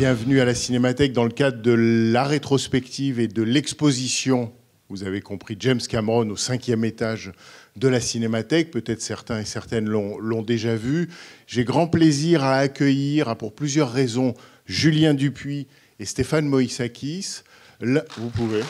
Bienvenue à la Cinémathèque dans le cadre de la rétrospective et de l'exposition, vous avez compris, James Cameron au 5e étage de la Cinémathèque. Peut-être certains et certaines l'ont déjà vu. J'ai grand plaisir à accueillir, pour plusieurs raisons, Julien Dupuis et Stéphane Moïsakis. Là, vous pouvez...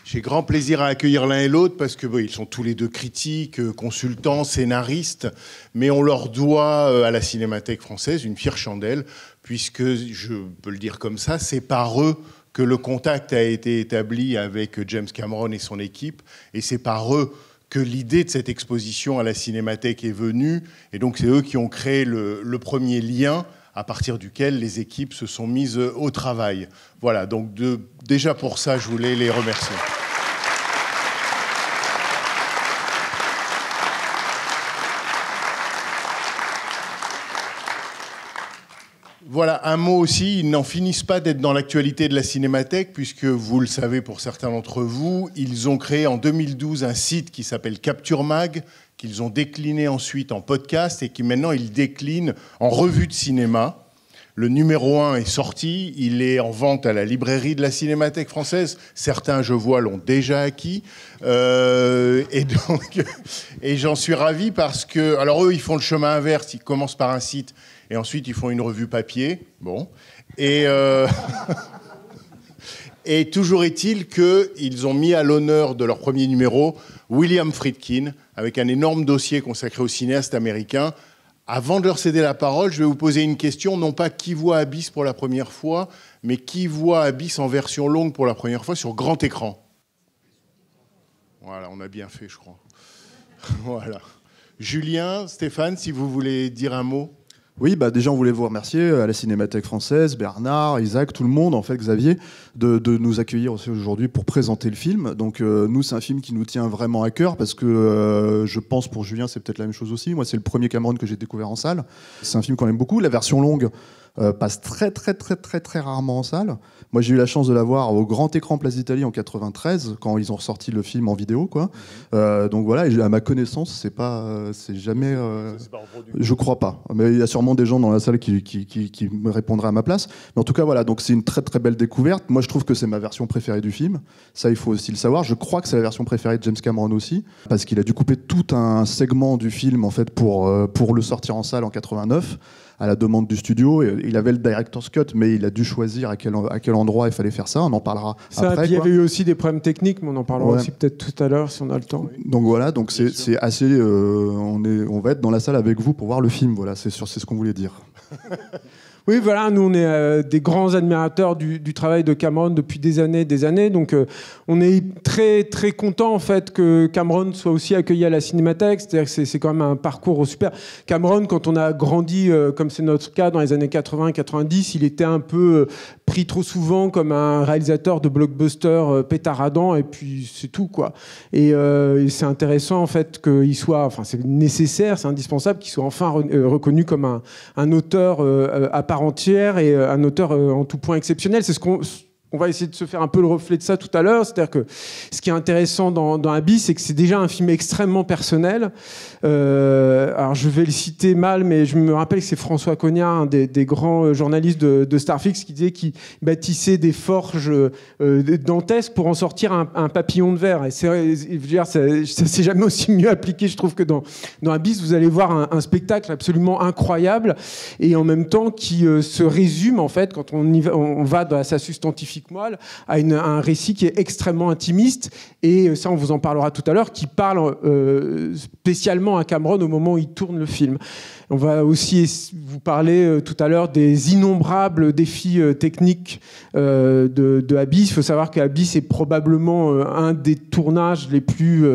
J'ai grand plaisir à accueillir l'un et l'autre parce que ils sont tous les deux critiques, consultants, scénaristes, mais on leur doit à la Cinémathèque française une fière chandelle, puisque, je peux le dire comme ça, c'est par eux que le contact a été établi avec James Cameron et son équipe, et c'est par eux que l'idée de cette exposition à la Cinémathèque est venue, et donc c'est eux qui ont créé le premier lien à partir duquel les équipes se sont mises au travail. Voilà, donc déjà pour ça, je voulais les remercier. Voilà, un mot aussi, ils n'en finissent pas d'être dans l'actualité de la Cinémathèque, puisque vous le savez pour certains d'entre vous, ils ont créé en 2012 un site qui s'appelle Capture Mag, qu'ils ont décliné ensuite en podcast et qui maintenant ils déclinent en revue de cinéma. Le numéro 1 est sorti, il est en vente à la librairie de la Cinémathèque française. Certains, je vois, l'ont déjà acquis. Et j'en suis ravi parce que... Alors eux, ils font le chemin inverse, ils commencent par un site et ensuite ils font une revue papier. Bon. Et toujours est-il qu'ils ont mis à l'honneur de leur premier numéro William Friedkin, avec un énorme dossier consacré au cinéaste américain. Avant de leur céder la parole, je vais vous poser une question, non pas qui voit Abyss pour la première fois, mais qui voit Abyss en version longue pour la première fois sur grand écran. Voilà, on a bien fait, je crois. Voilà. Julien, Stéphane, si vous voulez dire un mot. Oui, déjà on voulait vous remercier à la Cinémathèque française, Bernard, Isaac, tout le monde, en fait, Xavier, de nous accueillir aussi aujourd'hui pour présenter le film. Donc nous, c'est un film qui nous tient vraiment à cœur parce que je pense pour Julien, c'est peut-être la même chose aussi. Moi, c'est le premier Cameron que j'ai découvert en salle. C'est un film qu'on aime beaucoup. La version longue passe très rarement en salle. Moi, j'ai eu la chance de la voir au grand écran Place d'Italie en 93 quand ils ont ressorti le film en vidéo, quoi. Donc voilà, et à ma connaissance, c'est jamais. Je crois pas, mais il y a sûrement des gens dans la salle qui me répondraient à ma place. Mais en tout cas, voilà, donc c'est une très belle découverte. Moi, je trouve que c'est ma version préférée du film. Ça, il faut aussi le savoir. Je crois que c'est la version préférée de James Cameron aussi, parce qu'il a dû couper tout un segment du film en fait pour le sortir en salle en 89. À la demande du studio. Il avait le director's cut, mais il a dû choisir à quel endroit il fallait faire ça. On en parlera après. Il y avait eu aussi des problèmes techniques, mais on en parlera aussi peut-être tout à l'heure si on a le temps. Donc voilà, donc c'est assez. On va être dans la salle avec vous pour voir le film. Voilà, c'est ce qu'on voulait dire. Oui, voilà, nous on est des grands admirateurs du travail de Cameron depuis des années. Donc on est très content en fait que Cameron soit aussi accueilli à la Cinémathèque. C'est-à-dire que c'est quand même un parcours super. Cameron, quand on a grandi, comme c'est notre cas dans les années 80-90, il était un peu pris trop souvent comme un réalisateur de blockbuster pétaradant, et puis c'est tout, quoi. Et c'est intéressant en fait qu'il soit, enfin c'est nécessaire, c'est indispensable qu'il soit enfin reconnu comme un auteur à part entière et un auteur en tout point exceptionnel. C'est ce qu'on va essayer de se faire un peu le reflet de ça tout à l'heure. C'est-à-dire que ce qui est intéressant dans Abyss, c'est que c'est déjà un film extrêmement personnel. Alors je vais le citer mal, mais je me rappelle que c'est François Cognard, un des grands journalistes de Starfix, qui disait qu'il bâtissait des forges dantesques pour en sortir un papillon de verre. Et ça s'est jamais aussi mieux appliqué, je trouve, que dans Abyss. Vous allez voir un spectacle absolument incroyable et en même temps qui se résume, en fait, quand on va dans sa substantifique moelle, à un récit qui est extrêmement intimiste, et ça on vous en parlera tout à l'heure, qui parle spécialement à Cameron au moment où il tourne le film. On va aussi vous parler tout à l'heure des innombrables défis techniques de Abyss. Il faut savoir qu'Abyss est probablement un des tournages les plus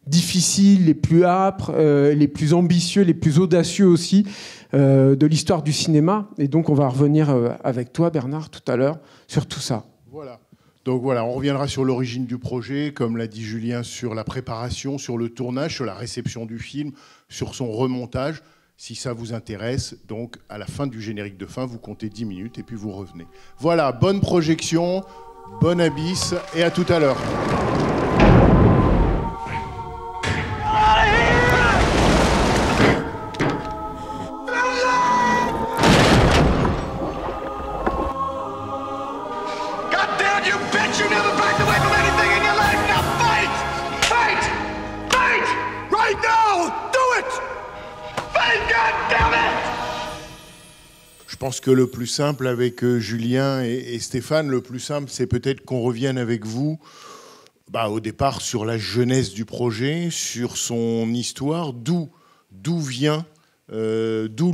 difficiles, les plus âpres, les plus ambitieux, les plus audacieux aussi de l'histoire du cinéma. Et donc on va revenir avec toi, Bernard, tout à l'heure sur tout ça. Voilà. Donc voilà, on reviendra sur l'origine du projet, comme l'a dit Julien, sur la préparation, sur le tournage, sur la réception du film, sur son remontage. Si ça vous intéresse, donc à la fin du générique de fin, vous comptez 10 minutes et puis vous revenez. Voilà, bonne projection, bon Abyss et à tout à l'heure. Je pense que le plus simple avec Julien et Stéphane, le plus simple, c'est peut-être qu'on revienne avec vous au départ sur la jeunesse du projet, sur son histoire, d'où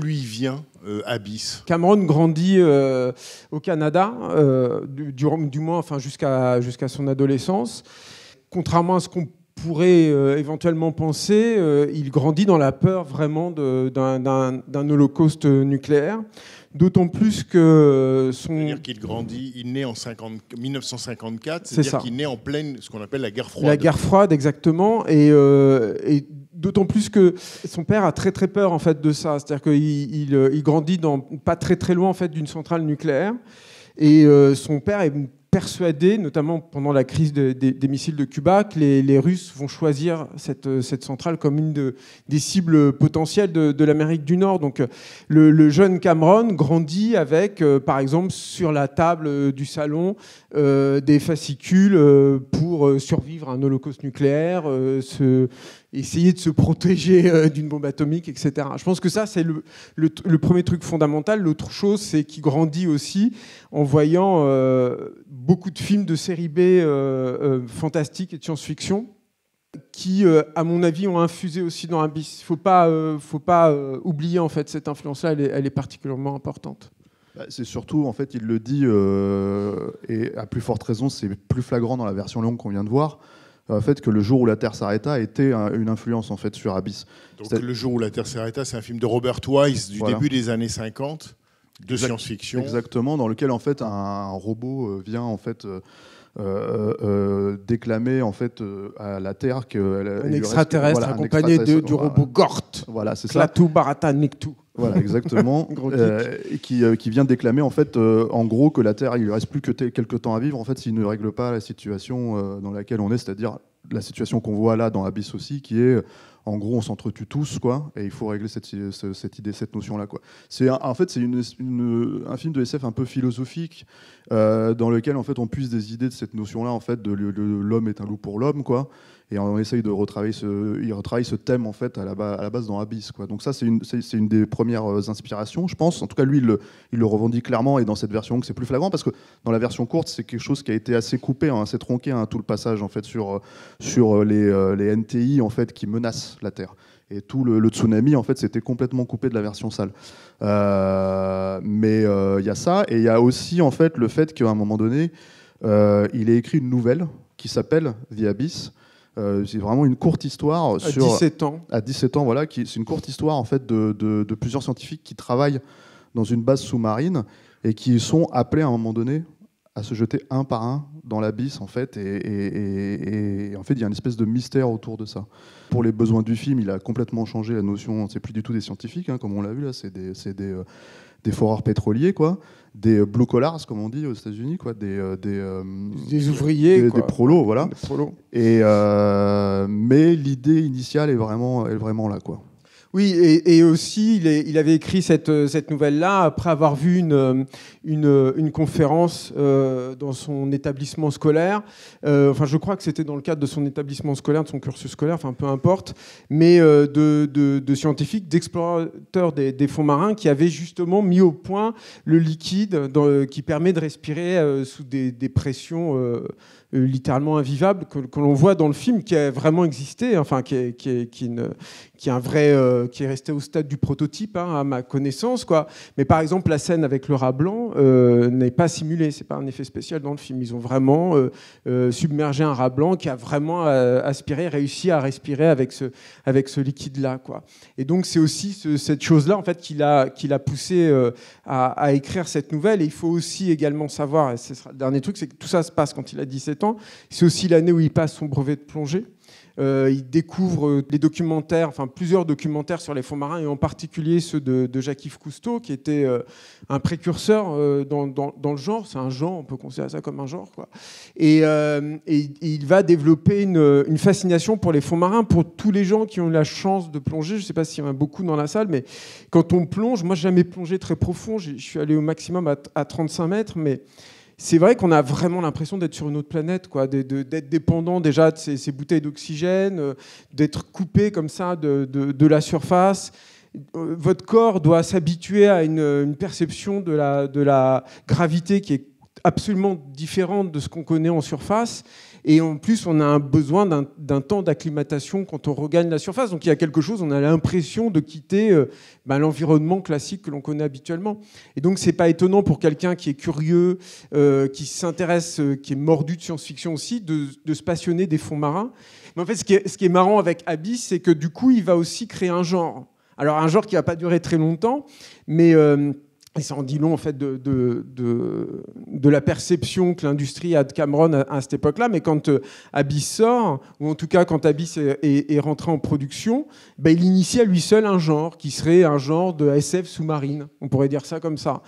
lui vient Abyss. Cameron grandit au Canada, du moins enfin, jusqu'à son adolescence. Contrairement à ce qu'on pourrait éventuellement penser, il grandit dans la peur vraiment d'un holocauste nucléaire. D'autant plus que C'est-à-dire qu'il grandit, il naît en 1954, c'est-à-dire qu'il naît en pleine, ce qu'on appelle la guerre froide. La guerre froide, exactement. Et d'autant plus que son père a très très peur en fait de ça. C'est-à-dire qu'il grandit pas très très loin en fait d'une centrale nucléaire. Et son père est persuadé, notamment pendant la crise des missiles de Cuba, que les Russes vont choisir cette centrale comme une des cibles potentielles de l'Amérique du Nord. Donc le jeune Cameron grandit avec, par exemple, sur la table du salon, des fascicules pour survivre à un holocauste nucléaire, essayer de se protéger d'une bombe atomique, etc. Je pense que ça, c'est le premier truc fondamental. L'autre chose, c'est qu'il grandit aussi en voyant beaucoup de films de série B fantastiques et de science-fiction qui, à mon avis, ont infusé aussi dans Abyss. Il ne faut pas oublier en fait, cette influence-là, elle est particulièrement importante. C'est surtout, en fait, il le dit, et à plus forte raison, c'est plus flagrant dans la version longue qu'on vient de voir, en fait, que Le jour où la Terre s'arrêta était une influence en fait, sur Abyss. Donc Le jour où la Terre s'arrêta, c'est un film de Robert Wise du début des années 50, de science-fiction. Exactement, dans lequel en fait, un robot vient en fait, déclamer en fait, à la Terre un extraterrestre accompagné du robot Gort. Voilà, c'est ça. Klaatu Barata Niktu. Voilà, exactement. Qui vient déclamer en fait, en gros, que la Terre, il lui reste plus que quelques temps à vivre en fait, s'il ne règle pas la situation dans laquelle on est, c'est-à-dire la situation qu'on voit là dans Abyss aussi, qui est, en gros, on s'entretue tous, quoi, et il faut régler cette idée, cette notion-là, quoi. En fait, c'est un film de SF un peu philosophique, dans lequel en fait on puise des idées de cette notion-là, en fait, de l'homme est un loup pour l'homme, quoi. Et on essaye de retravailler ce thème en fait à la base dans Abyss, quoi. Donc ça c'est une des premières inspirations, je pense. En tout cas lui il le revendique clairement, et dans cette version c'est plus flagrant parce que dans la version courte c'est quelque chose qui a été assez coupé, assez tronqué, tout le passage en fait sur les NTI en fait qui menacent la Terre. Et tout le tsunami en fait c'était complètement coupé de la version sale. Mais il y a ça, et il y a aussi en fait le fait qu'à un moment donné il a écrit une nouvelle qui s'appelle The Abyss. C'est vraiment une courte histoire à 17 ans. À 17 ans, voilà, c'est une courte histoire en fait de plusieurs scientifiques qui travaillent dans une base sous-marine et qui sont appelés à un moment donné à se jeter un par un dans l'abysse en fait, et en fait il y a une espèce de mystère autour de ça. Pour les besoins du film, il a complètement changé la notion. C'est plus du tout des scientifiques, comme on l'a vu là, c'est des foreurs pétroliers, quoi, des blue collars, comme on dit aux États-Unis, quoi, des ouvriers, des prolos, voilà. Des prolos. Mais l'idée initiale est vraiment là, quoi. Oui, et aussi, il avait écrit cette nouvelle-là après avoir vu une conférence dans son établissement scolaire. Enfin, je crois que c'était dans le cadre de son établissement scolaire, de son cursus scolaire, enfin, peu importe, mais de scientifiques, d'explorateurs des fonds marins qui avaient justement mis au point le liquide qui permet de respirer sous des pressions littéralement invivables que l'on voit dans le film, qui a vraiment existé, enfin qui est un vrai, qui est resté au stade du prototype, à ma connaissance, quoi. Mais par exemple, la scène avec le rat blanc n'est pas simulée, c'est pas un effet spécial dans le film. Ils ont vraiment submergé un rat blanc qui a vraiment réussi à respirer avec ce liquide-là, quoi. Et donc c'est aussi cette chose-là en fait qui l'a poussé à écrire cette nouvelle. Et il faut aussi également savoir, et ce sera le dernier truc, c'est que tout ça se passe quand il a 17 ans. C'est aussi l'année où il passe son brevet de plongée. Il découvre des documentaires, enfin plusieurs documentaires sur les fonds marins, et en particulier ceux de Jacques-Yves Cousteau, qui était un précurseur dans le genre. C'est un genre, on peut considérer ça comme un genre, quoi. Et il va développer une fascination pour les fonds marins, pour tous les gens qui ont eu la chance de plonger. Je ne sais pas s'il y en a beaucoup dans la salle, mais quand on plonge, moi, je n'ai jamais plongé très profond. Je suis allé au maximum à 35 mètres, mais c'est vrai qu'on a vraiment l'impression d'être sur une autre planète, quoi, d'être dépendant déjà de ces bouteilles d'oxygène, d'être coupé comme ça de la surface. votre corps doit s'habituer à une perception de la gravité qui est absolument différente de ce qu'on connaît en surface. Et en plus, on a un besoin d'un temps d'acclimatation quand on regagne la surface. Donc il y a quelque chose, on a l'impression de quitter l'environnement classique que l'on connaît habituellement. Et donc c'est pas étonnant pour quelqu'un qui est curieux, qui s'intéresse, qui est mordu de science-fiction aussi, de se passionner des fonds marins. Mais en fait, ce qui est marrant avec Abyss, c'est que du coup, il va aussi créer un genre. Alors un genre qui va pas durer très longtemps, mais... et ça en dit long en fait de la perception que l'industrie a de Cameron à cette époque-là. Mais quand Abyss sort, ou en tout cas quand Abyss est rentré en production, il initie à lui seul un genre qui serait un genre de SF sous-marine. On pourrait dire ça comme ça.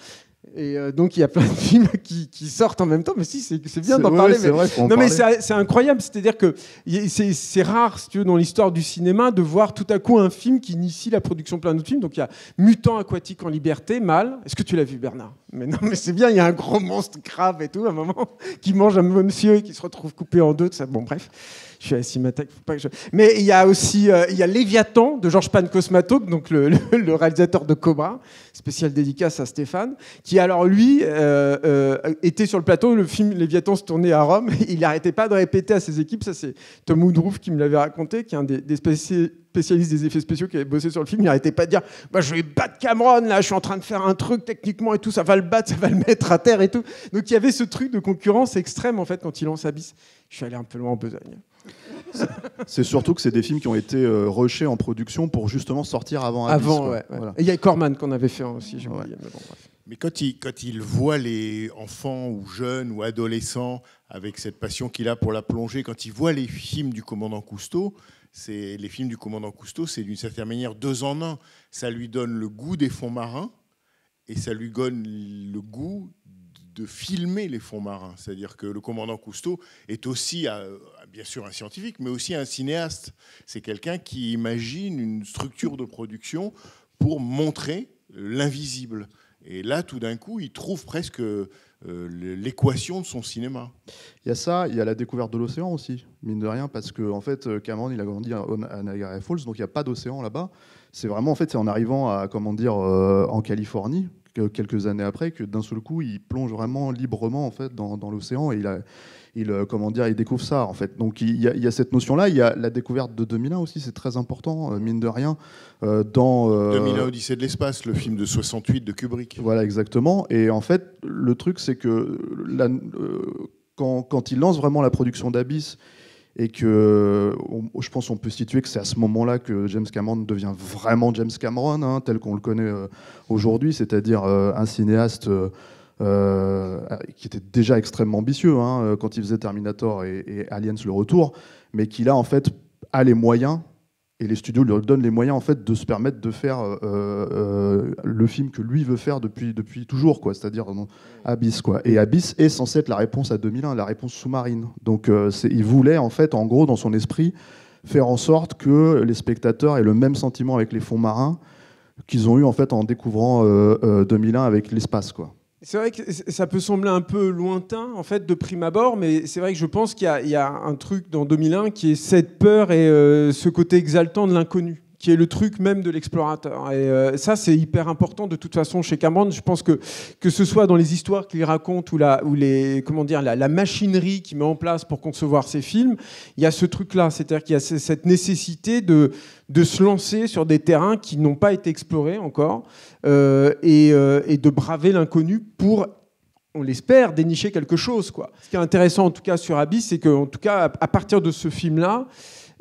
Et donc il y a plein de films qui sortent en même temps, mais si c'est bien d'en parler. C'est vrai qu'on mais c'est incroyable, c'est-à-dire que c'est rare, si tu veux, dans l'histoire du cinéma, de voir tout à coup un film qui initie la production de plein d'autres films. Donc il y a Mutant aquatique en liberté, Mâle. Est-ce que tu l'as vu, Bernard? Mais non, mais c'est bien, il y a un gros monstre crabe et tout, à un moment, qui mange un monsieur et qui se retrouve coupé en deux. Ça. Bon, bref. Je suis à Cinémathèque, faut pas que je... Mais il y a aussi il y a Léviathan de Georges Pancosmatok, donc le réalisateur de Cobra, spécial dédicace à Stéphane, qui alors lui était sur le plateau, le film Léviathan se tournait à Rome, il n'arrêtait pas de répéter à ses équipes, ça c'est Tom Woodruff qui me l'avait raconté, qui est un des spécialistes des effets spéciaux qui avait bossé sur le film, il n'arrêtait pas de dire je vais battre Cameron, là je suis en train de faire un truc techniquement et tout, ça va le battre, ça va le mettre à terre et tout. Donc il y avait ce truc de concurrence extrême en fait quand il lance Abyss. Je suis allé un peu loin en besogne. C'est surtout que c'est des films qui ont été rushés en production pour justement sortir avant Abyss. Ouais. Voilà. Et il y a Corman qu'on avait fait aussi, j'ai oublié. Mais bon, bref. Mais quand il voit les enfants ou jeunes ou adolescents avec cette passion qu'il a pour la plongée, quand il voit les films du commandant Cousteau, c'est d'une certaine manière 2 en 1. Ça lui donne le goût des fonds marins et ça lui donne le goût de filmer les fonds marins. C'est-à-dire que le commandant Cousteau est aussi, bien sûr, un scientifique, mais aussi un cinéaste. C'est quelqu'un qui imagine une structure de production pour montrer l'invisible. Et là, tout d'un coup, il trouve presque l'équation de son cinéma. Il y a ça, il y a la découverte de l'océan aussi, mine de rien, parce que en fait, Cameron, il a grandi à Niagara Falls, donc il n'y a pas d'océan là-bas. C'est vraiment, en fait, c'est en arrivant à, en Californie, quelques années après, que d'un seul coup, il plonge vraiment librement en fait dans l'océan et il découvre ça en fait. Donc il y a cette notion-là. Il y a la découverte de 2001 aussi, c'est très important, mine de rien. 2001 Odyssée de l'espace, le film de 68 de Kubrick. Voilà, exactement. Et en fait, le truc, c'est que quand il lance vraiment la production d'Abyss, et que je pense qu'on peut situer que c'est à ce moment-là que James Cameron devient vraiment James Cameron, tel qu'on le connaît aujourd'hui, c'est-à-dire un cinéaste qui était déjà extrêmement ambitieux quand il faisait Terminator et Aliens le retour, mais qui là en fait a les moyens, et les studios lui donnent les moyens en fait de se permettre de faire le film que lui veut faire depuis toujours, quoi, c'est-à-dire Abyss, quoi. Et Abyss est censé être la réponse à 2001, la réponse sous-marine. Donc il voulait en fait, en gros, dans son esprit, faire en sorte que les spectateurs aient le même sentiment avec les fonds marins qu'ils ont eu en fait en découvrant 2001 avec l'espace, quoi. C'est vrai que ça peut sembler un peu lointain en fait de prime abord, mais c'est vrai que je pense qu'il y a un truc dans 2001 qui est cette peur et ce côté exaltant de l'inconnu, qui est le truc même de l'explorateur. Et ça, c'est hyper important de toute façon chez Cameron. Je pense que ce soit dans les histoires qu'il raconte ou la machinerie qu'il met en place pour concevoir ses films, il y a ce truc-là, c'est-à-dire qu'il y a cette nécessité de se lancer sur des terrains qui n'ont pas été explorés encore et de braver l'inconnu pour, on l'espère, dénicher quelque chose, quoi. Ce qui est intéressant en tout cas sur Abyss, c'est qu'en tout cas à partir de ce film-là,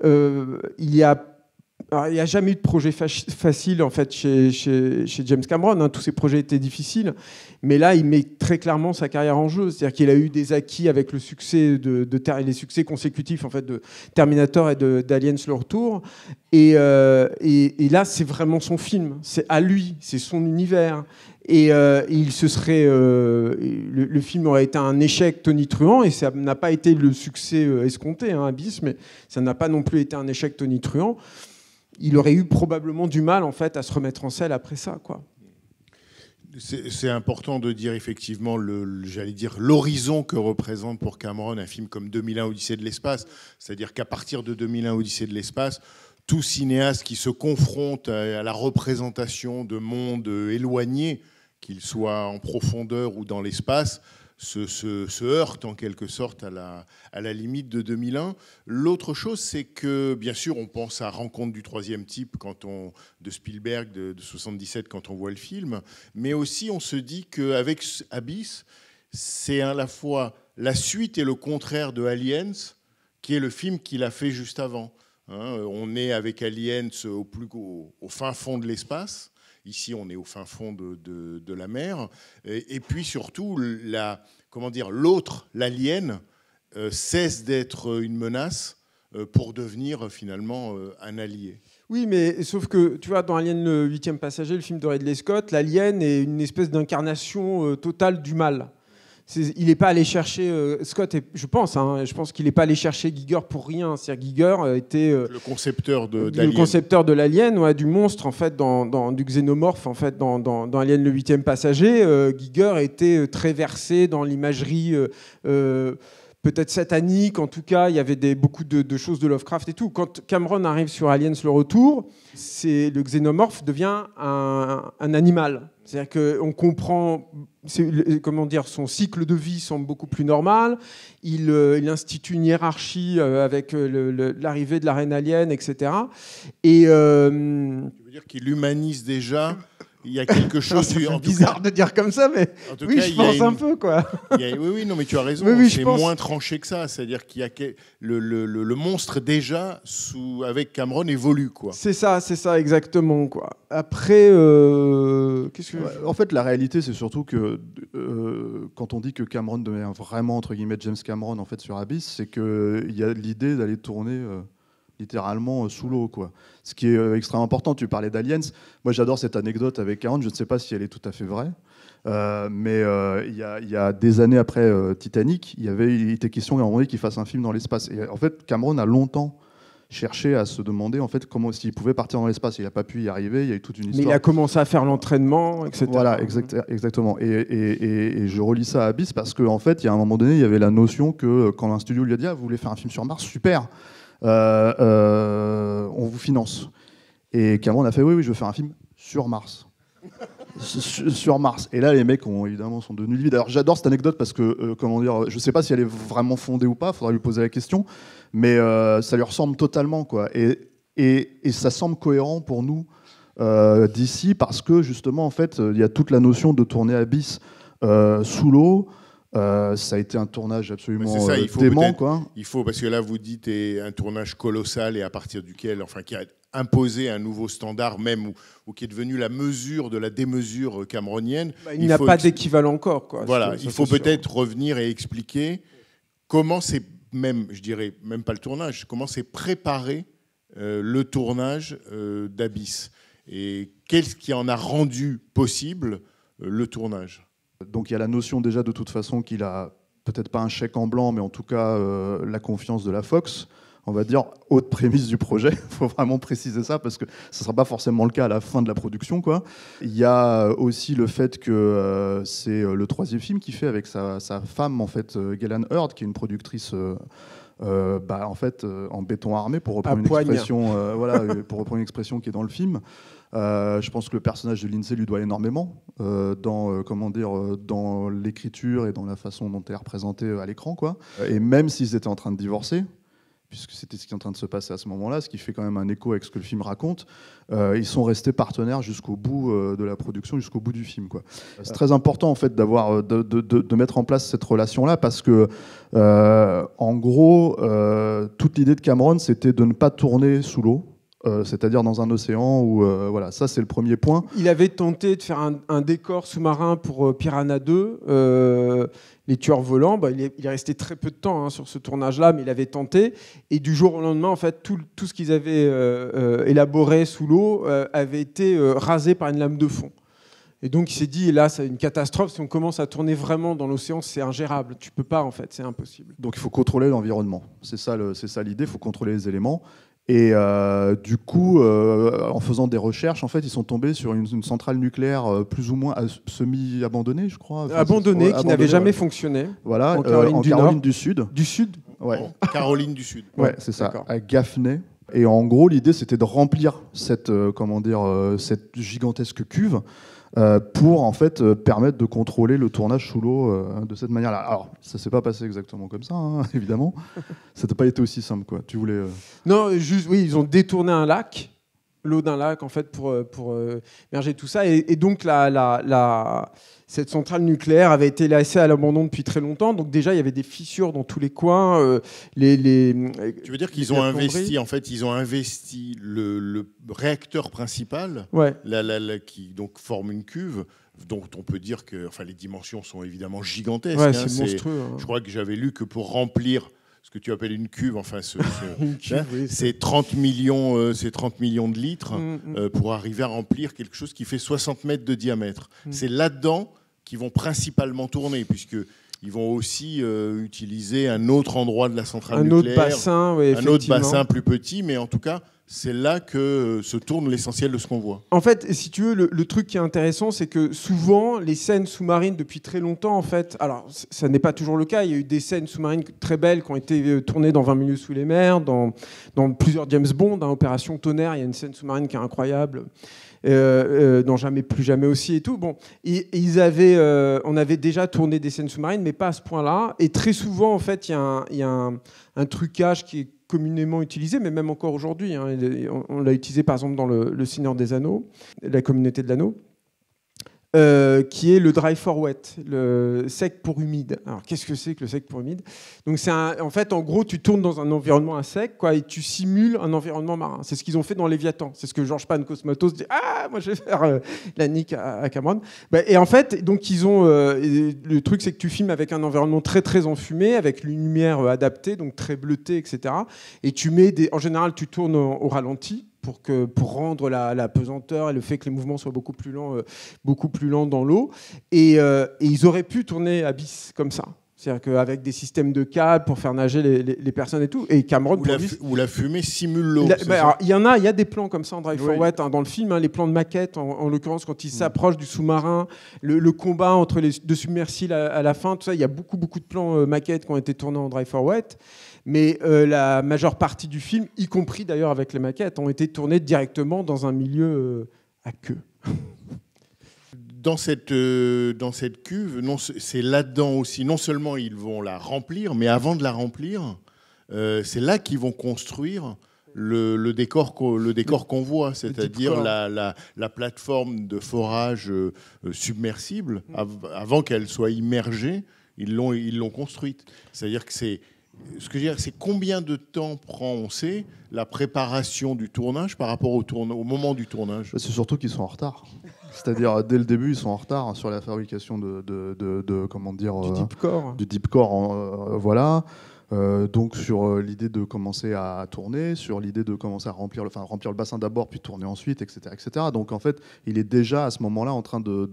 il n'y a jamais eu de projet facile en fait chez James Cameron. Tous ses projets étaient difficiles, mais là il met très clairement sa carrière en jeu. C'est-à-dire qu'il a eu des acquis avec le succès les succès consécutifs en fait de Terminator et d'Aliens le retour. Et là c'est vraiment son film. C'est à lui, c'est son univers. Et le film aurait été un échec tonitruant, et ça n'a pas été le succès escompté, Abyss, mais ça n'a pas non plus été un échec tonitruant. Il aurait eu probablement du mal en fait à se remettre en selle après ça, quoi. C'est important de dire effectivement l'horizon que représente pour Cameron un film comme 2001 Odyssée de l'espace, c'est-à-dire qu'à partir de 2001 Odyssée de l'espace, tout cinéaste qui se confronte à la représentation de mondes éloignés, qu'ils soient en profondeur ou dans l'espace, se heurte en quelque sorte à la limite de 2001. L'autre chose, c'est que, bien sûr, on pense à Rencontre du troisième type de Spielberg de 77 quand on voit le film, mais aussi on se dit qu'avec Abyss, c'est à la fois la suite et le contraire de Aliens, qui est le film qu'il a fait juste avant. On est avec Aliens au fin fond de l'espace. Ici, on est au fin fond de la mer. Et puis surtout, l'autre, l'alien, cesse d'être une menace pour devenir finalement un allié. Oui, mais sauf que, tu vois, dans Alien le 8e passager, le film de Ridley Scott, l'alien est une espèce d'incarnation totale du mal. Il n'est pas allé chercher Scott, je pense qu'il n'est pas allé chercher Giger pour rien. C'est-à-dire Giger était le concepteur de l'alien, ouais, du monstre en fait, du xénomorphe en fait, dans Alien le 8e passager. Giger était très versé dans l'imagerie peut-être satanique. En tout cas, il y avait beaucoup de choses de Lovecraft et tout. Quand Cameron arrive sur Aliens le retour, le xénomorphe devient un animal. C'est-à-dire qu'on comprend, son cycle de vie semble beaucoup plus normal. Il institue une hiérarchie avec l'arrivée de la reine alien, etc. Et tu veux dire qu'il humanise déjà. Il y a quelque chose. C'est bizarre de dire comme ça, mais oui, je pense un peu, quoi. Oui, non, mais tu as raison. Oui, c'est moins tranché que ça. C'est-à-dire qu'il y a le monstre déjà avec Cameron évolue, quoi. C'est ça, exactement, quoi. Après, qu'est-ce que en fait, la réalité, c'est surtout que quand on dit que Cameron devient vraiment entre guillemets James Cameron en fait sur Abyss, c'est que il y a l'idée d'aller tourner. Littéralement sous l'eau, quoi. Ce qui est extrêmement important. Tu parlais d'Aliens. Moi, j'adore cette anecdote avec Cameron. Je ne sais pas si elle est tout à fait vraie, mais il y a des années après Titanic, il était question à un moment donné qu'il fasse un film dans l'espace. Et en fait, Cameron a longtemps cherché à se demander en fait comment s'il pouvait partir dans l'espace. Il n'a pas pu y arriver. Il y a eu toute une histoire. Mais il a commencé à faire l'entraînement, etc. Voilà, exactement. Et je relis ça à Abyss parce qu'en fait, il y a un moment donné, il y avait la notion que quand un studio lui a dit vous voulez faire un film sur Mars, super. On vous finance. Et Cameron a fait oui, je veux faire un film sur Mars. Sur Mars. Et là, les mecs évidemment sont devenus livides. Alors j'adore cette anecdote parce que, je sais pas si elle est vraiment fondée ou pas, il faudra lui poser la question, mais ça lui ressemble totalement, quoi. Et ça semble cohérent pour nous d'ici parce que justement, en fait, il y a toute la notion de tourner Abyss sous l'eau. Ça a été un tournage absolument dément, quoi. Il faut, parce que là, vous dites un tournage colossal et à partir duquel, qui a imposé un nouveau standard même, ou qui est devenu la mesure de la démesure cameronienne. Il n'a pas d'équivalent encore, quoi. Voilà, il faut peut-être revenir et expliquer comment c'est, je dirais, même pas le tournage, comment c'est préparé le tournage d'Abyss. Et qu'est-ce qui en a rendu possible le tournage ? Donc il y a la notion déjà de toute façon qu'il a peut-être pas un chèque en blanc, mais en tout cas la confiance de la Fox, on va dire, haute prémisse du projet. Il faut vraiment préciser ça parce que ce ne sera pas forcément le cas à la fin de la production, quoi. Il y a aussi le fait que c'est le troisième film qu'il fait avec sa femme, en fait, Gillian Hurd, qui est une productrice en béton armé, pour reprendre une expression, pour reprendre une expression qui est dans le film. Je pense que le personnage de Lindsay lui doit énormément dans l'écriture et dans la façon dont elle est représentée à l'écran, quoi. Et même s'ils étaient en train de divorcer, puisque c'était ce qui est en train de se passer à ce moment-là, ce qui fait quand même un écho avec ce que le film raconte, ils sont restés partenaires jusqu'au bout de la production, jusqu'au bout du film, quoi. C'est très important en fait de mettre en place cette relation-là parce que en gros, toute l'idée de Cameron, c'était de ne pas tourner sous l'eau. C'est-à-dire dans un océan où ça c'est le premier point. Il avait tenté de faire un décor sous-marin pour Piranha 2, les tueurs volants. Il est resté très peu de temps sur ce tournage-là, mais il avait tenté. Et du jour au lendemain, en fait, tout ce qu'ils avaient élaboré sous l'eau avait été rasé par une lame de fond. Et donc il s'est dit, là, c'est une catastrophe. Si on commence à tourner vraiment dans l'océan, c'est ingérable. Tu peux pas, en fait, c'est impossible. Donc il faut contrôler l'environnement. C'est ça l'idée. Il faut contrôler les éléments. Et du coup, en faisant des recherches, en fait, ils sont tombés sur une centrale nucléaire plus ou moins semi-abandonnée, je crois. Abandonnée, qui n'avait jamais fonctionné. Voilà, en Caroline du Sud. Du Sud ? Ouais. Caroline du Sud. Ouais, c'est ça. À Gaffney. Et en gros, l'idée, c'était de remplir cette gigantesque cuve pour en fait permettre de contrôler le tournage sous l'eau de cette manière-là. Alors, ça s'est pas passé exactement comme ça, hein, évidemment. Ça n'a pas été aussi simple, quoi. Tu voulais Non, juste, oui, ils ont détourné un lac, l'eau d'un lac, en fait, pour merger tout ça. Et donc, cette centrale nucléaire avait été laissée à l'abandon depuis très longtemps. Donc, déjà, il y avait des fissures dans tous les coins. Tu veux dire qu'ils ont investi, en fait, ils ont investi le réacteur principal, ouais. Qui donc forme une cuve, dont on peut dire que, enfin, les dimensions sont évidemment gigantesques. Ouais, c'est monstrueux. Hein. Je crois que j'avais lu que pour remplir ce que tu appelles une cuve, enfin, une cuve, oui, c'est 30 millions de litres pour arriver à remplir quelque chose qui fait 60 mètres de diamètre. C'est là-dedans qu'ils vont principalement tourner, puisqu'ils vont aussi utiliser un autre endroit de la centrale nucléaire. Un autre bassin plus petit, mais en tout cas, c'est là que se tourne l'essentiel de ce qu'on voit. En fait, si tu veux, le truc qui est intéressant, c'est que souvent, les scènes sous-marines, depuis très longtemps, en fait, alors ça n'est pas toujours le cas, il y a eu des scènes sous-marines très belles qui ont été tournées dans 20 milieux sous les mers, dans plusieurs James Bond, hein, Opération Tonnerre, il y a une scène sous-marine qui est incroyable. Dans Jamais plus jamais aussi et tout. Bon, on avait déjà tourné des scènes sous-marines, mais pas à ce point-là. Et très souvent, en fait, il y a un trucage qui est communément utilisé, mais même encore aujourd'hui. Hein, on l'a utilisé par exemple dans le Seigneur des Anneaux, la communauté de l'anneau, qui est le dry for wet, le sec pour humide. Alors qu'est-ce que c'est que le sec pour humide? Donc en fait, en gros, tu tournes dans un environnement à sec, quoi, et tu simules un environnement marin. C'est ce qu'ils ont fait dans Léviathan. C'est ce que Georges Pancosmatos dit. Ah, moi je vais faire la nique à Cameron. Et en fait, donc ils ont le truc, c'est que tu filmes avec un environnement très très enfumé, avec une lumière adaptée, donc très bleutée, etc. Et tu mets en général, tu tournes au ralenti. Pour rendre la pesanteur et le fait que les mouvements soient beaucoup plus lents dans l'eau. Et ils auraient pu tourner Abyss comme ça. C'est-à-dire qu'avec des systèmes de câbles pour faire nager les personnes et tout. Et Cameron... Où la fumée simule l'eau. Il y a des plans comme ça en Dry for Wet, hein, dans le film, hein, les plans de maquette, en l'occurrence quand ils s'approchent du sous-marin, le combat entre les deux submersibles à la fin, tout ça, il y a beaucoup de plans maquettes qui ont été tournés en Dry for Wet. Mais la majeure partie du film, y compris d'ailleurs avec les maquettes, ont été tournées directement dans un milieu à queue. Dans cette cuve, c'est là-dedans aussi. Non seulement ils vont la remplir, mais avant de la remplir, c'est là qu'ils vont construire le décor qu'on voit, c'est-à-dire la plateforme de forage submersible. Avant qu'elle soit immergée, ils l'ont construite. C'est-à-dire que c'est combien de temps prend, on sait, la préparation du tournage par rapport au moment du tournage? C'est surtout qu'ils sont en retard. C'est-à-dire, dès le début, ils sont en retard sur la fabrication du deep core. Voilà. Donc, sur l'idée de commencer à tourner, sur l'idée de commencer à remplir le bassin d'abord, puis tourner ensuite, etc., etc. Donc, en fait, il est déjà à ce moment-là en train de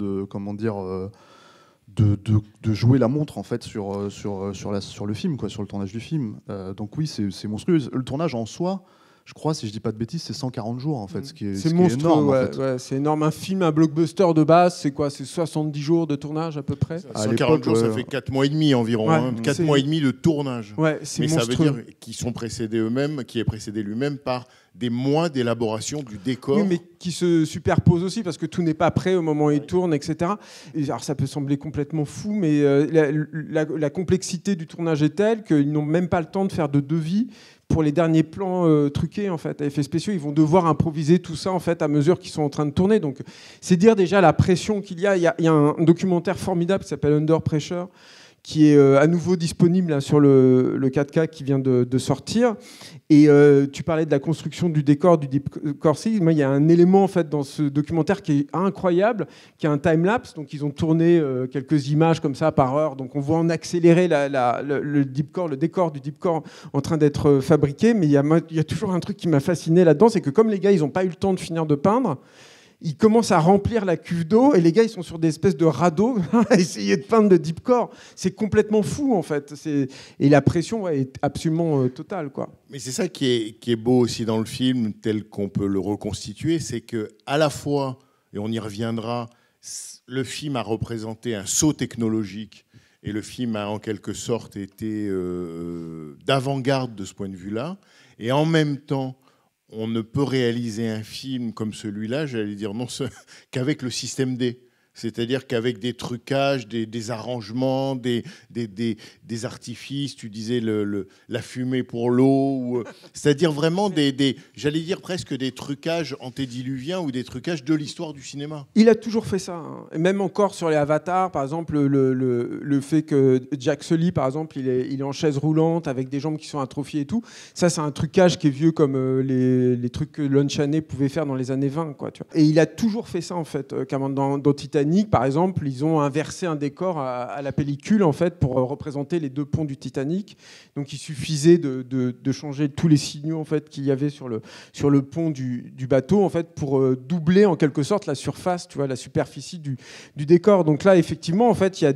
jouer la montre en fait sur le film, quoi, sur le tournage du film. Donc oui, c'est monstrueux. Le tournage en soi, je crois, si je dis pas de bêtises, c'est 140 jours en fait, ce qui est énorme. Ouais, en fait. Ouais, c'est énorme. Un film, un blockbuster de base, c'est quoi? C'est 70 jours de tournage à peu près. 140 jours, ça fait 4 mois et demi environ. Ouais, 4 mois et demi de tournage. Ouais, c'est mais monstrueux. Ça veut dire qu'ils sont précédés eux-mêmes, qui est précédé lui-même par des mois d'élaboration du décor. Oui, mais qui se superposent aussi parce que tout n'est pas prêt au moment où il tourne, etc. Et alors ça peut sembler complètement fou, mais la complexité du tournage est telle qu'ils n'ont même pas le temps de faire de devis pour les derniers plans truqués en fait, à effets spéciaux. Ils vont devoir improviser tout ça en fait à mesure qu'ils sont en train de tourner. Donc c'est dire déjà la pression qu'il y a. Il y a un documentaire formidable qui s'appelle Under Pressure, qui est à nouveau disponible là, sur le 4K qui vient de sortir. Et tu parlais de la construction du décor, du deep core. Il y a un élément en fait, dans ce documentaire qui est incroyable, qui est un time-lapse. Donc ils ont tourné quelques images comme ça par heure. Donc on voit en accéléré le deep core, le décor du deep core en train d'être fabriqué. Mais il y a toujours un truc qui m'a fasciné là-dedans, c'est que comme les gars, ils n'ont pas eu le temps de finir de peindre, ils commencent à remplir la cuve d'eau et les gars, ils sont sur des espèces de radeaux à essayer de peindre le deep core. C'est complètement fou, en fait. Et la pression est absolument totale, quoi. Mais c'est ça qui est beau aussi dans le film, tel qu'on peut le reconstituer, c'est qu'à la fois, et on y reviendra, le film a représenté un saut technologique et le film a en quelque sorte été d'avant-garde de ce point de vue-là. Et en même temps, on ne peut réaliser un film comme celui-là, j'allais dire non, qu'avec le système D. C'est-à-dire qu'avec des trucages, des arrangements, des artifices, tu disais la fumée pour l'eau, c'est-à-dire vraiment j'allais dire presque des trucages antédiluviens ou des trucages de l'histoire du cinéma. Il a toujours fait ça, hein. Et même encore sur les avatars, par exemple, le fait que Jack Sully, par exemple, il est en chaise roulante avec des jambes qui sont atrophiées et tout, ça c'est un trucage qui est vieux comme les trucs que Lon Chaney pouvait faire dans les années 20, quoi, tu vois. Et il a toujours fait ça, en fait. Dans Titanic, par exemple, ils ont inversé un décor à la pellicule, en fait, pour représenter les 2 ponts du Titanic. Donc il suffisait de changer tous les signaux, en fait, qu'il y avait sur le pont du bateau, en fait, pour doubler en quelque sorte la surface, tu vois, la superficie du décor. Donc là, effectivement, en fait, il y a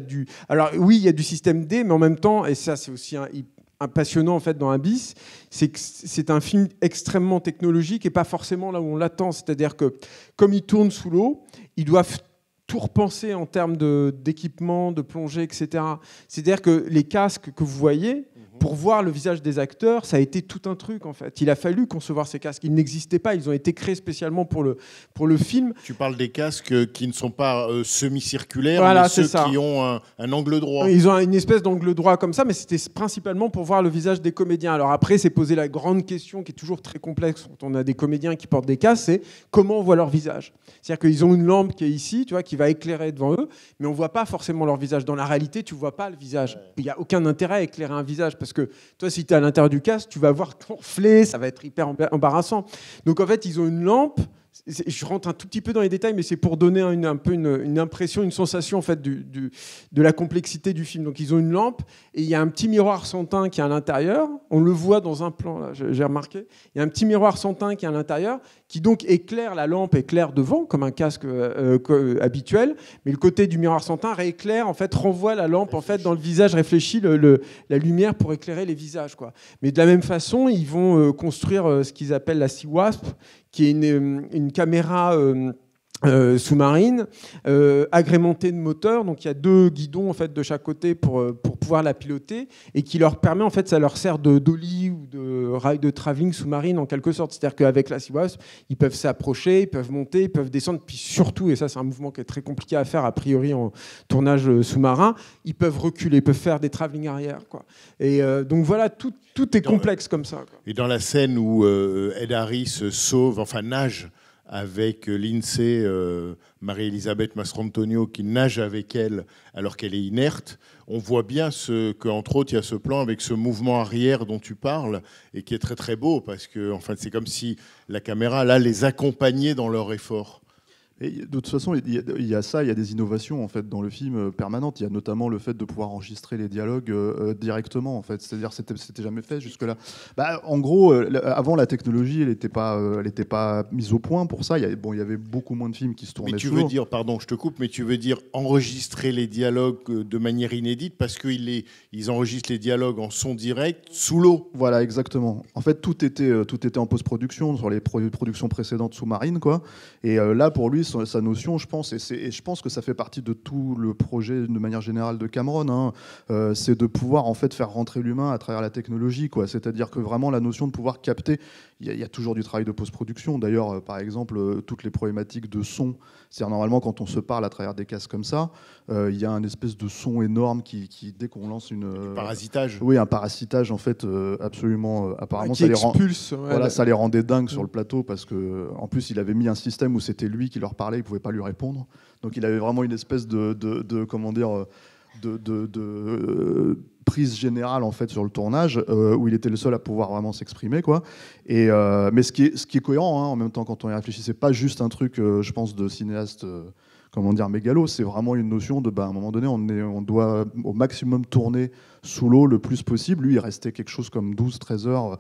alors oui, il y a du système D, mais en même temps, et ça c'est aussi un passionnant en fait dans Abyss, c'est que c'est un film extrêmement technologique et pas forcément là où on l'attend. C'est-à-dire que comme il tourne sous l'eau, ils doivent tout repenser en termes d'équipement, de plongée, etc. C'est-à-dire que les casques que vous voyez, pour voir le visage des acteurs, ça a été tout un truc en fait. Il a fallu concevoir ces casques. Ils n'existaient pas, ils ont été créés spécialement pour le film. Tu parles des casques qui ne sont pas semi-circulaires, voilà, mais ceux qui ont un angle droit. Ils ont une espèce d'angle droit comme ça, mais c'était principalement pour voir le visage des comédiens. Alors après, c'est poser la grande question qui est toujours très complexe quand on a des comédiens qui portent des casques, c'est comment on voit leur visage. C'est-à-dire qu'ils ont une lampe qui est ici, tu vois, qui va éclairer devant eux, mais on ne voit pas forcément leur visage. Dans la réalité, tu ne vois pas le visage. Il n'y a aucun intérêt à éclairer un visage, parce que toi, si tu es à l'intérieur du casque, tu vas voir gonfler, ça va être hyper embarrassant. Donc en fait, ils ont une lampe. Je rentre un tout petit peu dans les détails, mais c'est pour donner un peu une impression, une sensation en fait, de la complexité du film. Donc ils ont une lampe et il y a un petit miroir sans teint qui est à l'intérieur. On le voit dans un plan, là, j'ai remarqué. Il y a un petit miroir sans teint qui est à l'intérieur, qui donc éclaire la lampe, éclaire devant, comme un casque habituel. Mais le côté du miroir sans teint rééclaire, en fait, renvoie la lampe en fait, dans le visage, réfléchit la lumière pour éclairer les visages, quoi. Mais de la même façon, ils vont construire ce qu'ils appellent la Sea Wasp, qui est une caméra sous-marine agrémentée de moteurs. Donc il y a 2 guidons en fait, de chaque côté pour pouvoir la piloter et qui leur permet, en fait, ça leur sert de dolly ou de rail de travelling sous-marine en quelque sorte. C'est-à-dire qu'avec la Sea Wasp, ils peuvent s'approcher, ils peuvent monter, ils peuvent descendre. Puis surtout, et ça c'est un mouvement qui est très compliqué à faire a priori en tournage sous-marin, ils peuvent reculer, ils peuvent faire des travelling arrière, quoi. Et donc voilà, tout est complexe comme ça, quoi. Et dans la scène où Ed Harris nage avec Lindsay, Marie-Elisabeth Mastrantonio, qui nage avec elle alors qu'elle est inerte, on voit bien qu'entre autres, il y a ce plan avec ce mouvement arrière dont tu parles et qui est très très beau parce que c'est comme si la caméra là les accompagnait dans leur effort. Et de toute façon, il y a ça, il y a des innovations en fait dans le film permanentes. Il y a notamment le fait de pouvoir enregistrer les dialogues directement en fait. C'est-à-dire c'était jamais fait jusque-là. En gros, avant la technologie, elle n'était pas mise au point pour ça. Il y avait beaucoup moins de films qui se tournaient. Mais tu veux dire, pardon, je te coupe, mais tu veux dire enregistrer les dialogues de manière inédite parce qu'ils enregistrent les dialogues en son direct sous l'eau. Voilà, exactement. En fait, tout était en post-production sur les productions précédentes sous-marines, quoi. Et là, pour lui, sa notion, je pense, et je pense que ça fait partie de tout le projet de manière générale de Cameron, hein, c'est de pouvoir en fait faire rentrer l'humain à travers la technologie, quoi. C'est-à-dire que vraiment la notion de pouvoir capter, il y a toujours du travail de post-production. D'ailleurs, par exemple, toutes les problématiques de son, c'est-à-dire normalement quand on se parle à travers des casques comme ça, il y a un espèce de son énorme qui dès qu'on lance un parasitage. Oui, un parasitage en fait absolument. Apparemment, qui expulse. Ça les rendait dingues sur le plateau parce que en plus il avait mis un système où c'était lui qui leur parlait, il pouvait pas lui répondre. Donc il avait vraiment une espèce de prise générale en fait sur le tournage où il était le seul à pouvoir vraiment s'exprimer, quoi. Et mais ce qui est cohérent, hein, en même temps quand on y réfléchit, c'est pas juste un truc je pense de cinéaste mégalo, c'est vraiment une notion de à un moment donné on doit au maximum tourner sous l'eau le plus possible. Lui il restait quelque chose comme 12-13 heures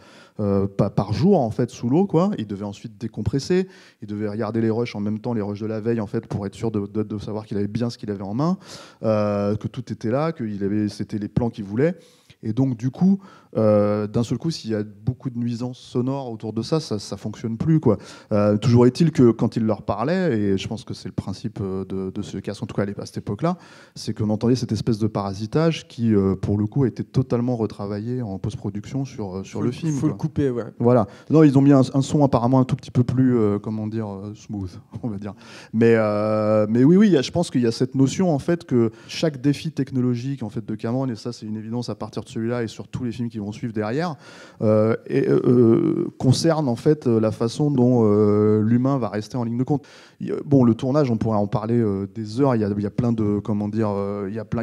par jour en fait sous l'eau, quoi. Il devait ensuite décompresser, il devait regarder les rushs en même temps, les rushs de la veille en fait pour être sûr de savoir qu'il avait bien ce qu'il avait en main, que tout était là, c'était les plans qu'il voulait. Et donc, du coup, d'un seul coup, s'il y a beaucoup de nuisances sonores autour de ça, ça fonctionne plus, quoi. Toujours est-il que quand il leur parlait, et je pense que c'est le principe de ce casque, en tout cas à cette époque-là, c'est qu'on entendait cette espèce de parasitage qui, pour le coup, a été totalement retravaillé en post-production sur le film. Faut le couper, ouais. Voilà. Non, ils ont mis un son apparemment un tout petit peu plus, smooth, on va dire. Mais oui, je pense qu'il y a cette notion en fait que chaque défi technologique en fait de Cameron, et ça c'est une évidence à partir de celui-là et sur tous les films qui vont suivre derrière, concerne en fait la façon dont l'humain va rester en ligne de compte. Bon, le tournage, on pourrait en parler des heures. Il y a plein de,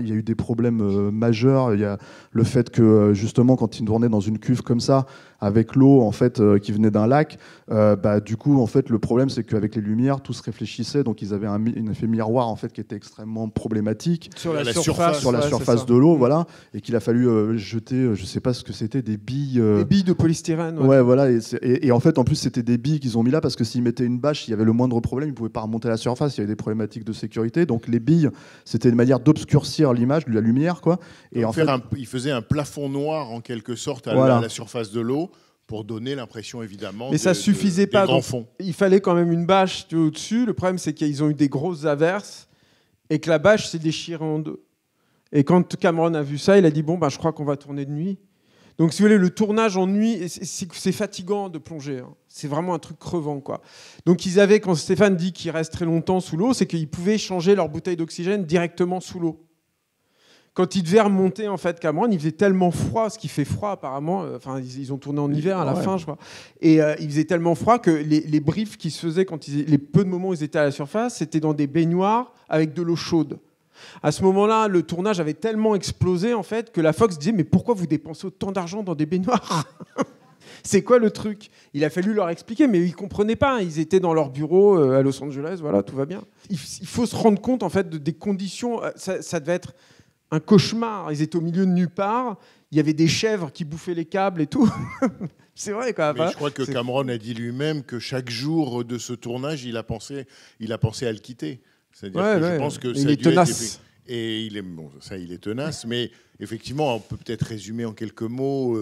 il y a eu des problèmes majeurs. Il y a le fait que justement, quand ils tournaient dans une cuve comme ça, avec l'eau en fait qui venait d'un lac, du coup en fait le problème c'est qu'avec les lumières tout se réfléchissait, donc ils avaient un effet miroir en fait qui était extrêmement problématique sur la surface de l'eau, voilà, et qu'il a fallu jeter, je sais pas ce que c'était, des billes de polystyrène. Ouais, voilà, et en fait en plus c'était des billes qu'ils ont mis là parce que s'ils mettaient une bâche, il y avait le moindre problème, ils pouvaient pas remonter à la surface, il y avait des problématiques de sécurité, donc les billes c'était une manière d'obscurcir l'image, de la lumière, quoi. Et en fait, il faisait un plafond noir en quelque sorte à la surface de l'eau, pour donner l'impression évidemment. Mais ça suffisait pas. Grands fonds. Il fallait quand même une bâche au-dessus. Le problème, c'est qu'ils ont eu des grosses averses et que la bâche s'est déchirée en deux. Et quand Cameron a vu ça, il a dit bon, je crois qu'on va tourner de nuit. Donc, si vous voulez, le tournage en nuit, c'est fatigant de plonger. Hein. C'est vraiment un truc crevant, quoi. Donc, ils avaient, quand Stéphane dit qu'ils restent très longtemps sous l'eau, c'est qu'ils pouvaient changer leur bouteille d'oxygène directement sous l'eau. Quand ils devaient remonter, en fait, Cameron, il faisait tellement froid, ce qui fait froid apparemment. Ils ont tourné en hiver à la fin, je crois. Et il faisait tellement froid que les briefs qui se faisaient les peu de moments où ils étaient à la surface, c'était dans des baignoires avec de l'eau chaude. À ce moment-là, le tournage avait tellement explosé en fait que la Fox disait mais pourquoi vous dépensez autant d'argent dans des baignoires ? C'est quoi le truc ? Il a fallu leur expliquer, mais ils comprenaient pas. Ils étaient dans leur bureau à Los Angeles, voilà, tout va bien. Il faut se rendre compte en fait des conditions. Ça devait être un cauchemar. Ils étaient au milieu de nulle part. Il y avait des chèvres qui bouffaient les câbles et tout. C'est vrai, quand même. Mais je crois que Cameron a dit lui-même que chaque jour de ce tournage, il a pensé à le quitter. C'est-à-dire que je pense que ça est tenace. Et il est tenace. Mais effectivement, on peut peut-être résumer en quelques mots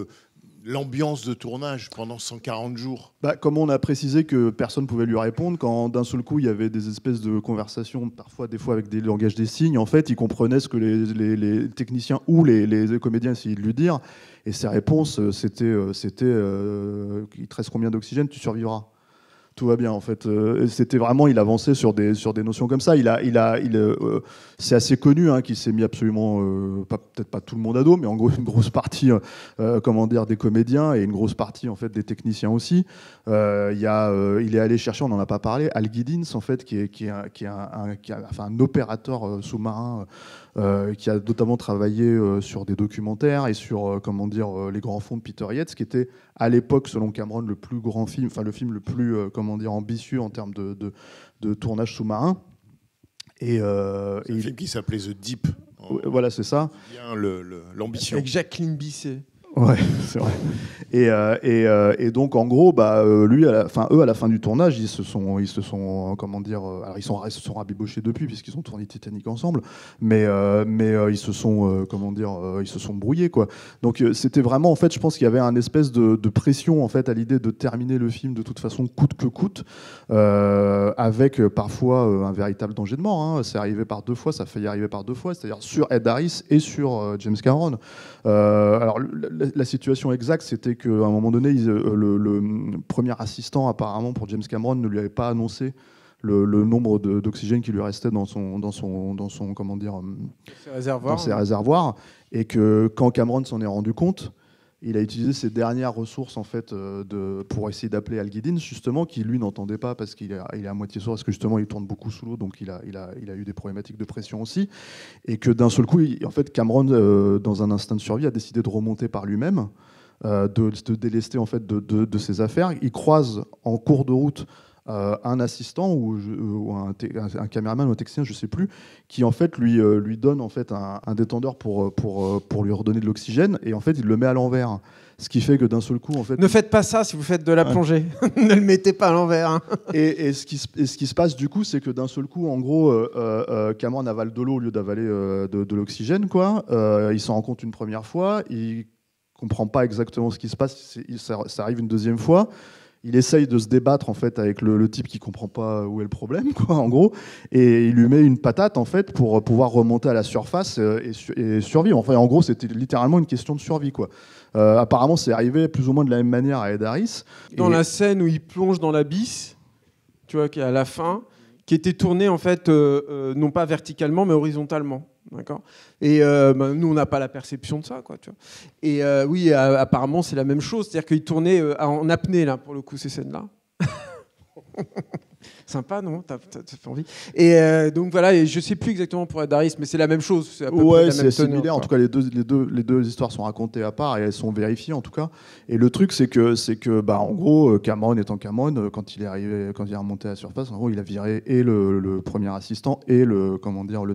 l'ambiance de tournage pendant 140 jours. Comme on a précisé que personne ne pouvait lui répondre, quand d'un seul coup il y avait des espèces de conversations, parfois des fois avec des langages des signes, en fait, il comprenait ce que les techniciens ou les comédiens essayaient de lui dire. Et ses réponses, c'était il te reste combien d'oxygène, tu survivras. Tout va bien en fait. C'était vraiment, il avançait sur des notions comme ça. C'est assez connu qu'il s'est mis absolument, peut-être pas tout le monde à dos, mais en gros une grosse partie, des comédiens et une grosse partie en fait des techniciens aussi. Il est allé chercher, on n'en a pas parlé, Al Giddins en fait, qui est un opérateur sous-marin. Qui a notamment travaillé sur des documentaires et sur les grands fonds de Peter Yates, qui était à l'époque, selon Cameron, le plus grand film, le film le plus ambitieux en termes de tournage sous-marin. C'est un film qui s'appelait The Deep. Voilà, c'est ça. Bien l'ambition. Avec Jacqueline Bisset. Ouais, c'est vrai. Et donc en gros, eux à la fin du tournage, ils se sont ils se sont rabibochés depuis puisqu'ils ont tourné Titanic ensemble, mais ils se sont ils se sont brouillés, quoi. Donc c'était vraiment, en fait, je pense qu'il y avait un espèce de pression en fait à l'idée de terminer le film de toute façon coûte que coûte, avec parfois un véritable danger de mort. Hein. C'est arrivé par deux fois, ça a failli arriver par deux fois, c'est-à-dire sur Ed Harris et sur James Cameron. Alors la situation exacte, c'était qu'à un moment donné, le premier assistant apparemment pour James Cameron ne lui avait pas annoncé le nombre d'oxygène qui lui restait dans ses réservoirs, et que quand Cameron s'en est rendu compte, il a utilisé ses dernières ressources en fait pour essayer d'appeler Al Giddins, justement, qui lui n'entendait pas parce qu'il est à moitié sourd, parce que justement il tourne beaucoup sous l'eau, donc il a eu des problématiques de pression aussi, et que d'un seul coup, en fait, Cameron, dans un instinct de survie, a décidé de remonter par lui-même, de délester en fait de ses affaires. Il croise en cours de route un assistant ou un caméraman ou un technicien, je sais plus, qui en fait lui donne en fait un détendeur pour lui redonner de l'oxygène, et en fait il le met à l'envers. Ce qui fait que d'un seul coup, en fait... Ne faites pas ça si vous faites de la plongée. Ne le mettez pas à l'envers. Hein. Et ce qui se passe, du coup, c'est que d'un seul coup, en gros, Cameron avale de l'eau au lieu d'avaler de l'oxygène, quoi. Il s'en rend compte une première fois, il comprend pas exactement ce qui se passe, ça arrive une deuxième fois. Il essaye de se débattre en fait avec le type qui comprend pas où est le problème, quoi, en gros, et il lui met une patate en fait pour pouvoir remonter à la surface et survivre. Enfin, en gros, c'était littéralement une question de survie, quoi. Apparemment, c'est arrivé plus ou moins de la même manière à Ed Harris. Dans la scène où il plonge dans l'abysse, tu vois, qui est à la fin, qui était tournée en fait non pas verticalement mais horizontalement. D'accord. Et nous, on n'a pas la perception de ça, quoi. Tu vois. Et oui, apparemment, c'est la même chose. C'est-à-dire qu'il tournait en apnée, là, pour le coup, ces scènes-là. Sympa, non? T'as fait envie. Et donc voilà, et je sais plus exactement pour Ed Harris, mais c'est la même chose. C'est à peu près la même c'est teneur, similaire. En tout cas, les deux histoires sont racontées à part et elles sont vérifiées en tout cas. Et le truc, c'est que bah, en gros, Cameron étant Cameron, quand il est remonté à la surface, en gros, il a viré et le premier assistant et le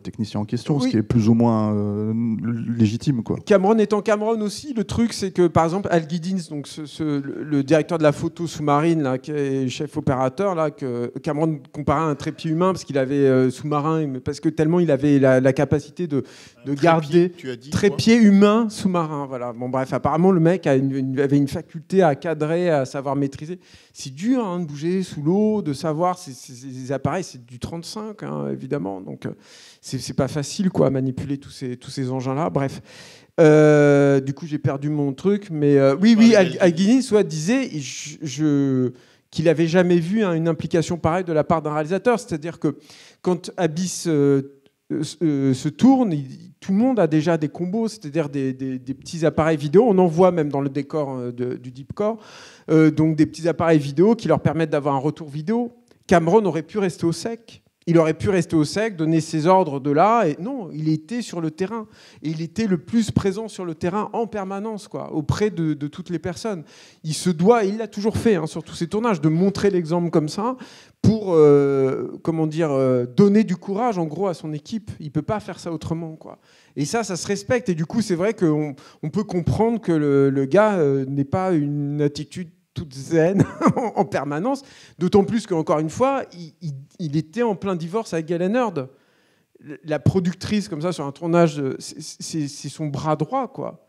technicien en question, ce qui est plus ou moins légitime, quoi. Cameron étant Cameron aussi, le truc, c'est que par exemple, Al Giddins, donc le directeur de la photo sous-marine, là, qui est chef opérateur, là, que Cameron comparait à un trépied humain parce qu'il avait sous-marin, parce que tellement il avait la capacité de garder trépied humain sous-marin. Voilà. Bon, bref, apparemment le mec avait une faculté à cadrer, à savoir maîtriser. C'est dur hein, de bouger sous l'eau, de savoir. Ces appareils, c'est du 35, hein, évidemment. Donc c'est pas facile quoi, à manipuler tous ces engins-là. Bref. Du coup, j'ai perdu mon truc, mais oui, Al Guinness disait qu'il n'avait jamais vu une implication pareille de la part d'un réalisateur. C'est-à-dire que quand Abyss se tourne, tout le monde a déjà des combos, c'est-à-dire des petits appareils vidéo. On en voit même dans le décor du Deepcore. Donc des petits appareils vidéo qui leur permettent d'avoir un retour vidéo. Cameron aurait pu rester au sec. Il aurait pu rester au sec, donner ses ordres de là. Et non, il était sur le terrain. Et il était le plus présent sur le terrain en permanence, quoi, auprès de toutes les personnes. Il se doit, et il l'a toujours fait hein, sur tous ses tournages, de montrer l'exemple comme ça pour donner du courage, en gros, à son équipe. Il ne peut pas faire ça autrement, quoi. Et ça se respecte. Et du coup, c'est vrai qu'on peut comprendre que le gars n'ait pas une attitude toute zen en permanence, d'autant plus qu'encore une fois, il était en plein divorce avec Galen Hurd. La productrice, comme ça, sur un tournage, c'est son bras droit, quoi.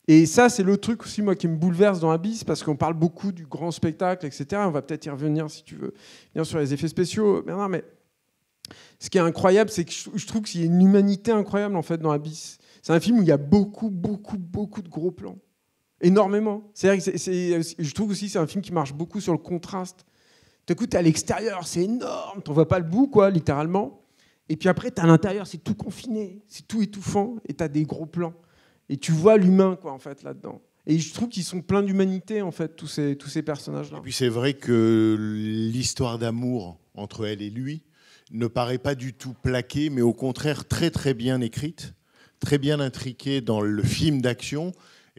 Et ça, c'est le truc aussi, moi, qui me bouleverse dans Abyss, parce qu'on parle beaucoup du grand spectacle, etc. On va peut-être y revenir, si tu veux, bien sur les effets spéciaux. Bernard, mais ce qui est incroyable, c'est que je trouve qu'il y a une humanité incroyable, en fait, dans Abyss. C'est un film où il y a beaucoup, beaucoup, beaucoup de gros plans. Énormément. Je trouve aussi que c'est un film qui marche beaucoup sur le contraste. Tout à coup, tu es à l'extérieur, c'est énorme, tu n'en vois pas le bout, quoi, littéralement. Et puis après, tu es à l'intérieur, c'est tout confiné, c'est tout étouffant, et tu as des gros plans. Et tu vois l'humain, quoi, en fait, là-dedans. Et je trouve qu'ils sont pleins d'humanité, en fait, tous ces personnages-là. Et puis c'est vrai que l'histoire d'amour entre elle et lui ne paraît pas du tout plaquée, mais au contraire très très bien écrite, très bien intriquée dans le film d'action,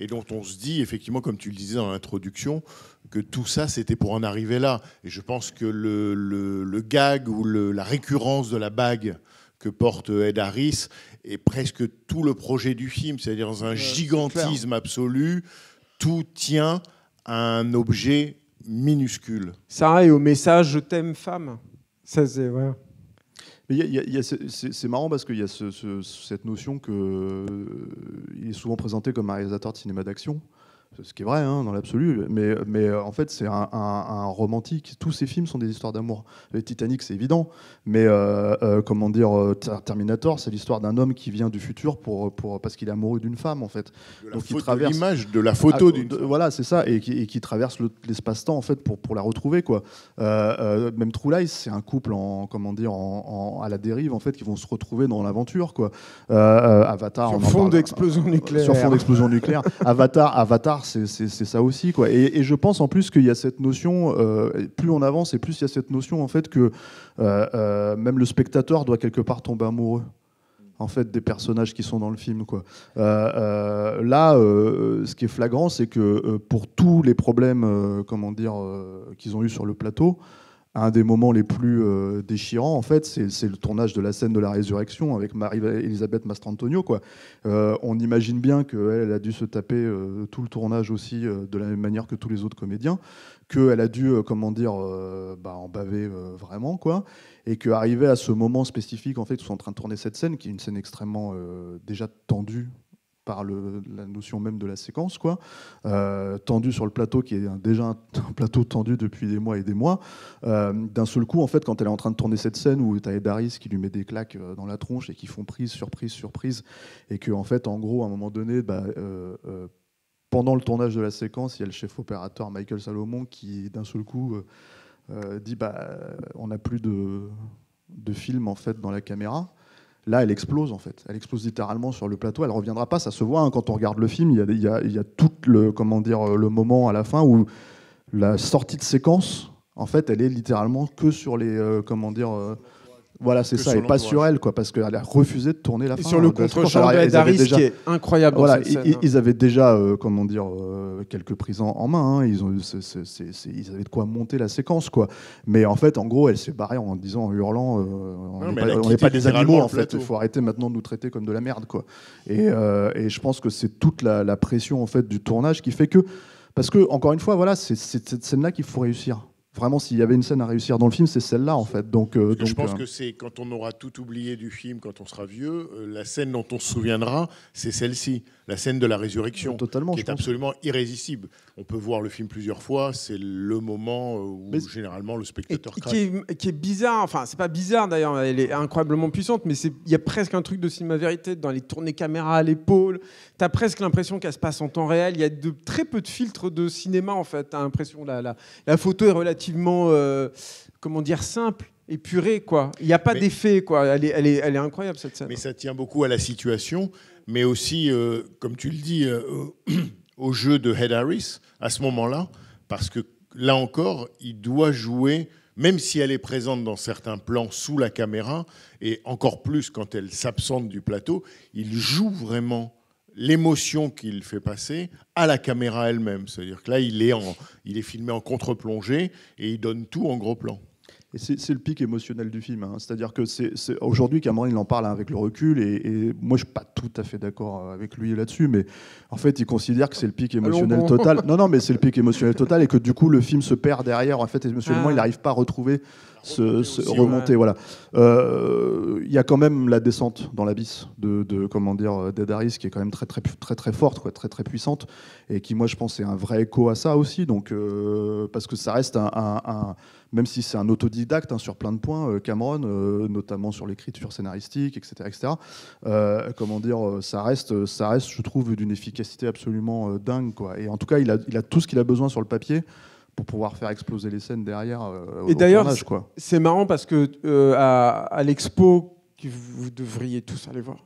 et dont on se dit, effectivement, comme tu le disais dans l'introduction, que tout ça, c'était pour en arriver là. Et je pense que le gag ou la récurrence de la bague que porte Ed Harris est presque tout le projet du film, c'est-à-dire dans un gigantisme absolu, tout tient à un objet minuscule. Ça, et au message « Je t'aime, femme ». Ça, c'est... Ouais. C'est marrant parce qu'il y a cette notion qu'il est souvent présenté comme un réalisateur de cinéma d'action, ce qui est vrai hein, dans l'absolu, mais en fait c'est un romantique. Tous ces films sont des histoires d'amour. Le Titanic c'est évident, mais Terminator c'est l'histoire d'un homme qui vient du futur parce qu'il est amoureux d'une femme en fait. Donc il traverse l'image de la photo d'une femme. Voilà c'est ça, et qui traverse l'espace-temps en fait pour la retrouver quoi. Même True Lies c'est un couple à la dérive en fait qui vont se retrouver dans l'aventure quoi. Avatar sur fond d'explosion nucléaire. Sur fond d'explosion nucléaire. Avatar c'est ça aussi quoi. Et je pense en plus qu'il y a cette notion, plus on avance et plus il y a cette notion en fait que même le spectateur doit quelque part tomber amoureux en fait des personnages qui sont dans le film quoi. Ce qui est flagrant c'est que pour tous les problèmes qu'ils ont eu sur le plateau, un des moments les plus déchirants, en fait, c'est le tournage de la scène de la résurrection avec Marie-Elisabeth Mastrantonio, quoi. On imagine bien qu'elle a dû se taper tout le tournage aussi de la même manière que tous les autres comédiens, qu'elle a dû, en baver vraiment, quoi, et qu'arriver à ce moment spécifique, en fait, où ils sont en train de tourner cette scène, qui est une scène extrêmement déjà tendue par la notion même de la séquence, quoi, tendu sur le plateau, qui est déjà un plateau tendu depuis des mois et des mois. D'un seul coup, en fait, quand elle est en train de tourner cette scène où tu as Ed Harris qui lui met des claques dans la tronche et qui font prise sur prise sur prise, et que, en fait, en gros, à un moment donné, pendant le tournage de la séquence, il y a le chef opérateur Michael Salomon qui, d'un seul coup, dit on n'a plus de film, en fait, dans la caméra. Là, elle explose, en fait. Elle explose littéralement sur le plateau. Elle ne reviendra pas, ça se voit, hein, quand on regarde le film. Il y a tout le moment à la fin où la sortie de séquence, en fait, elle est littéralement que sur les... voilà, c'est ça, et pas sur elle, quoi, parce qu'elle a refusé de tourner la fin. Et sur le contre-champ d'Ed Harris, qui est incroyable dans cette scène. Ils avaient déjà, quelques prises en main. Hein. Ils avaient de quoi monter la séquence, quoi. Mais en fait, en gros, elle s'est barrée en disant, en hurlant, on n'est pas des animaux, en fait. Il faut arrêter maintenant de nous traiter comme de la merde, quoi. Et je pense que c'est toute la pression, en fait, du tournage qui fait que, parce que, encore une fois, voilà, c'est cette scène-là qu'il faut réussir. Vraiment, s'il y avait une scène à réussir dans le film, c'est celle-là, en fait. Je pense que c'est quand on aura tout oublié du film, quand on sera vieux, la scène dont on se souviendra, c'est celle-ci, la scène de la résurrection, totalement, qui est absolument irrésistible. On peut voir le film plusieurs fois, c'est le moment où généralement le spectateur craque. Qui est bizarre, enfin, c'est pas bizarre d'ailleurs, elle est incroyablement puissante, mais il y a presque un truc de cinéma-vérité dans les tournées caméra à l'épaule. T'as presque l'impression qu'elle se passe en temps réel. Il y a très peu de filtres de cinéma, en fait. T'as l'impression que la photo est relativement simple, épurée, quoi. Il n'y a pas d'effet, quoi. Elle est incroyable, cette scène. Mais ça tient beaucoup à la situation, mais aussi, comme tu le dis, au jeu de Ed Harris à ce moment-là, parce que là encore, il doit jouer, même si elle est présente dans certains plans sous la caméra, et encore plus quand elle s'absente du plateau, il joue vraiment l'émotion qu'il fait passer à la caméra elle-même. C'est-à-dire que là, il est filmé en contre-plongée et il donne tout en gros plan. Et c'est le pic émotionnel du film. Hein. C'est-à-dire que aujourd'hui, Cameron, il en parle avec le recul, et moi, je ne suis pas tout à fait d'accord avec lui là-dessus, mais en fait, il considère que c'est le pic émotionnel total. Non, mais c'est le pic émotionnel total, et que du coup, le film se perd derrière. En fait, émotionnellement, il n'arrive pas à retrouver remonter. Voilà. Il y a quand même la descente dans l'abysse d'Ed Harris, qui est quand même très, très, très, très forte, quoi, très, très puissante, et qui, moi, je pense, est un vrai écho à ça aussi. Donc, parce que ça reste même si c'est un autodidacte, hein, sur plein de points, Cameron, notamment sur l'écriture scénaristique, etc. Ça reste, je trouve, d'une efficacité absolument dingue, quoi. Et en tout cas, il a tout ce qu'il a besoin sur le papier pour pouvoir faire exploser les scènes derrière. Et d'ailleurs, c'est marrant parce que à l'expo, que vous devriez tous aller voir,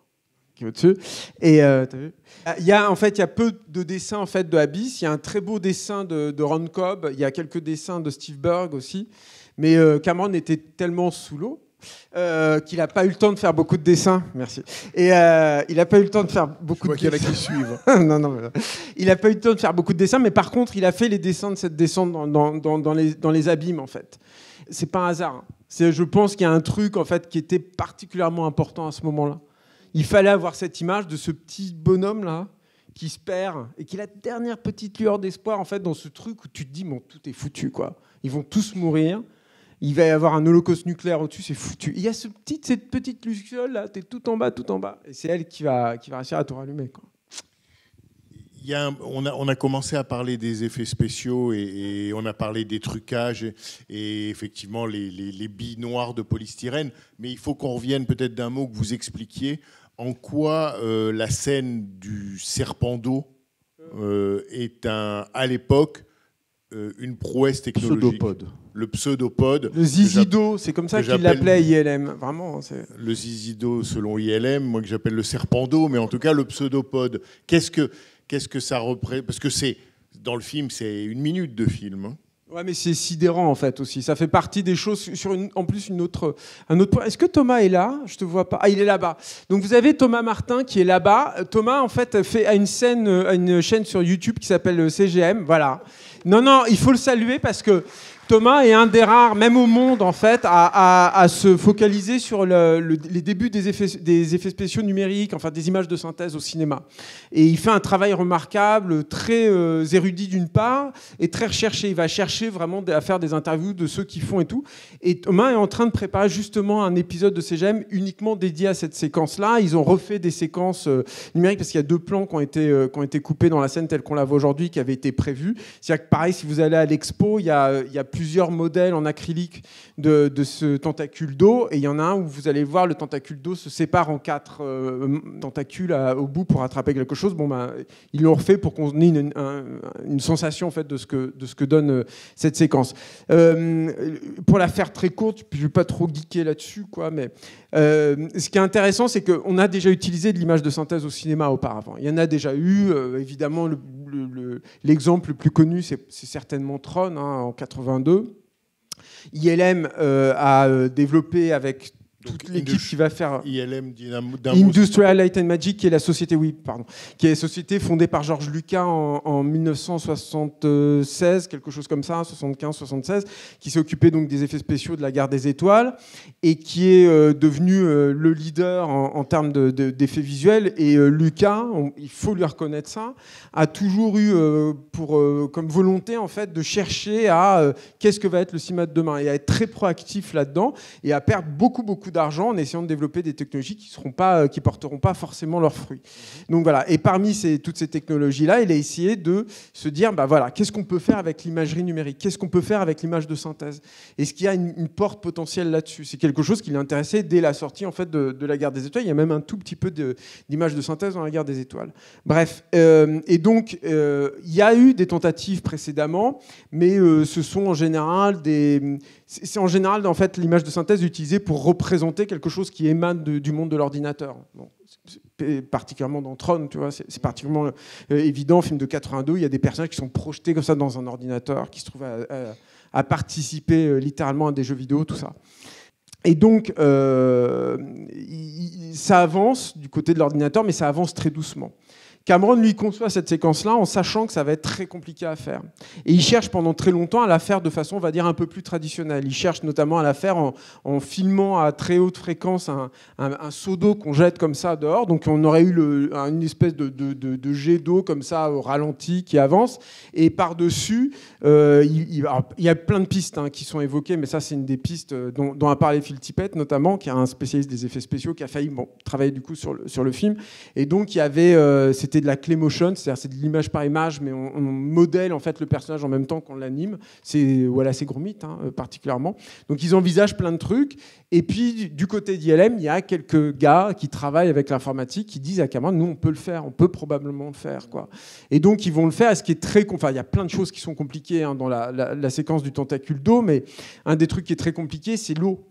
qui est au-dessus, et t'as vu, il y a peu de dessins, en fait, de Abyss. Il y a un très beau dessin de Ron Cobb. Il y a quelques dessins de Steve Berg aussi. Mais Cameron était tellement sous l'eau qu'il n'a pas eu le temps de faire beaucoup de dessins. Merci. Et il n'a pas eu le temps de faire beaucoup de dessins. Je vois qu'il y en a qui suivent. non. Il n'a pas eu le temps de faire beaucoup de dessins, mais par contre, il a fait les dessins de cette descente dans les abîmes, en fait. C'est pas un hasard. Hein. Je pense qu'il y a un truc, en fait, qui était particulièrement important à ce moment-là. Il fallait avoir cette image de ce petit bonhomme-là qui se perd et qui a la dernière petite lueur d'espoir, en fait, dans ce truc où tu te dis, bon, tout est foutu, quoi. Ils vont tous mourir. Il va y avoir un holocauste nucléaire au-dessus, c'est foutu. Il y a cette petite luciole là, t'es tout en bas. Et c'est elle qui va réussir à tout rallumer, quoi. On a commencé à parler des effets spéciaux et on a parlé des trucages et effectivement les billes noires de polystyrène. Mais il faut qu'on revienne peut-être d'un mot que vous expliquiez en quoi la scène du serpent d'eau est à l'époque une prouesse technologique. Le pseudopode. Le zizido, c'est comme ça qu'il l'appelait ILM. Vraiment, le zizido selon ILM, moi que j'appelle le serpent d'eau, mais en tout cas le pseudopode. Qu'est-ce que ça représente ? Parce que dans le film, c'est 1 minute de film. Hein. Ouais, mais c'est sidérant en fait aussi. Ça fait partie des choses sur en plus un autre point. Est-ce que Thomas est là ? Je te vois pas. Ah, il est là-bas. Donc vous avez Thomas Martin qui est là-bas. Thomas en fait a une chaîne sur YouTube qui s'appelle CGM. Voilà. Non, il faut le saluer parce que Thomas est un des rares, même au monde, en fait, à se focaliser sur les débuts des effets spéciaux numériques, enfin des images de synthèse au cinéma. Et il fait un travail remarquable, très érudit d'une part, et très recherché. Il va chercher vraiment à faire des interviews de ceux qui font et tout. Et Thomas est en train de préparer justement un épisode de CGM uniquement dédié à cette séquence-là. Ils ont refait des séquences numériques parce qu'il y a 2 plans qui ont été coupés dans la scène telle qu'on la voit aujourd'hui, qui avaient été prévus. C'est-à-dire que pareil, si vous allez à l'expo, il y a plusieurs modèles en acrylique de ce tentacule d'eau, et il y en a un où vous allez voir le tentacule d'eau se sépare en 4 tentacules au bout pour attraper quelque chose. Ils l'ont refait pour qu'on ait une sensation en fait de ce que donne cette séquence. Pour la faire très courte, je ne vais pas trop geeker là-dessus, quoi, mais ce qui est intéressant, c'est qu'on a déjà utilisé de l'image de synthèse au cinéma auparavant. Il y en a déjà eu, évidemment, l'exemple le plus connu, c'est certainement Tron, en 82. ILM a développé avec toute l'équipe qui va faire ILM, Industrial Light and Magic, qui est la société, qui est la société fondée par George Lucas en 1976, quelque chose comme ça, 75-76, qui s'est occupé donc des effets spéciaux de la Guerre des Étoiles et qui est devenu le leader en termes d'effets visuels. Et Lucas, il faut lui reconnaître ça, a toujours eu comme volonté en fait de chercher à qu'est-ce que va être le cinéma de demain et à être très proactif là-dedans et à perdre beaucoup d'argent en essayant de développer des technologies qui porteront pas forcément leurs fruits. Donc voilà. Et parmi toutes ces technologies-là, il a essayé de se dire, qu'est-ce qu'on peut faire avec l'imagerie numérique ? Qu'est-ce qu'on peut faire avec l'image de synthèse ? Est-ce qu'il y a une porte potentielle là-dessus ? C'est quelque chose qui l'intéressait dès la sortie en fait de la Guerre des Étoiles. Il y a même un tout petit peu d'image de synthèse dans la Guerre des Étoiles. Bref. Et donc, il y a eu des tentatives précédemment, mais ce sont en général c'est en général en fait l'image de synthèse utilisée pour représenter quelque chose qui émane du monde de l'ordinateur. Bon, particulièrement dans Tron, tu vois, c'est particulièrement évident. Film de 82, il y a des personnages qui sont projetés comme ça dans un ordinateur, qui se trouvent à participer littéralement à des jeux vidéo, tout ça. Et donc, ça avance du côté de l'ordinateur, mais ça avance très doucement. Cameron, lui, conçoit cette séquence-là en sachant que ça va être très compliqué à faire. Et il cherche pendant très longtemps à la faire de façon, on va dire, un peu plus traditionnelle. Il cherche notamment à la faire en filmant à très haute fréquence un seau d'eau qu'on jette comme ça dehors. Donc on aurait eu une espèce de jet d'eau comme ça au ralenti qui avance. Et par-dessus, il y a plein de pistes qui sont évoquées, mais ça c'est une des pistes dont a parlé Phil Tippett notamment, qui est un spécialiste des effets spéciaux, qui a failli travailler du coup sur le film. Et donc il y avait... c'était de la clay motion, c'est-à-dire c'est de l'image par image, mais on modèle en fait le personnage en même temps qu'on l'anime. C'est Gromit particulièrement. Donc ils envisagent plein de trucs. Et puis du côté d'ILM, il y a quelques gars qui travaillent avec l'informatique qui disent à Cameron, nous on peut le faire, on peut probablement le faire, quoi. Et donc ils vont le faire. Et ce qui est il y a plein de choses qui sont compliquées dans la séquence du tentacule d'eau, mais un des trucs qui est très compliqué, c'est l'eau.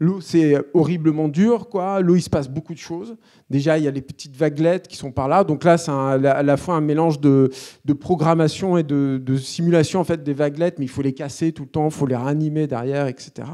L'eau, c'est horriblement dur, quoi. L'eau, il se passe beaucoup de choses. Déjà, il y a les petites vaguelettes qui sont par là. Donc là, c'est à la fois un mélange de programmation et de simulation en fait, des vaguelettes, mais il faut les casser tout le temps, il faut les ranimer derrière, etc.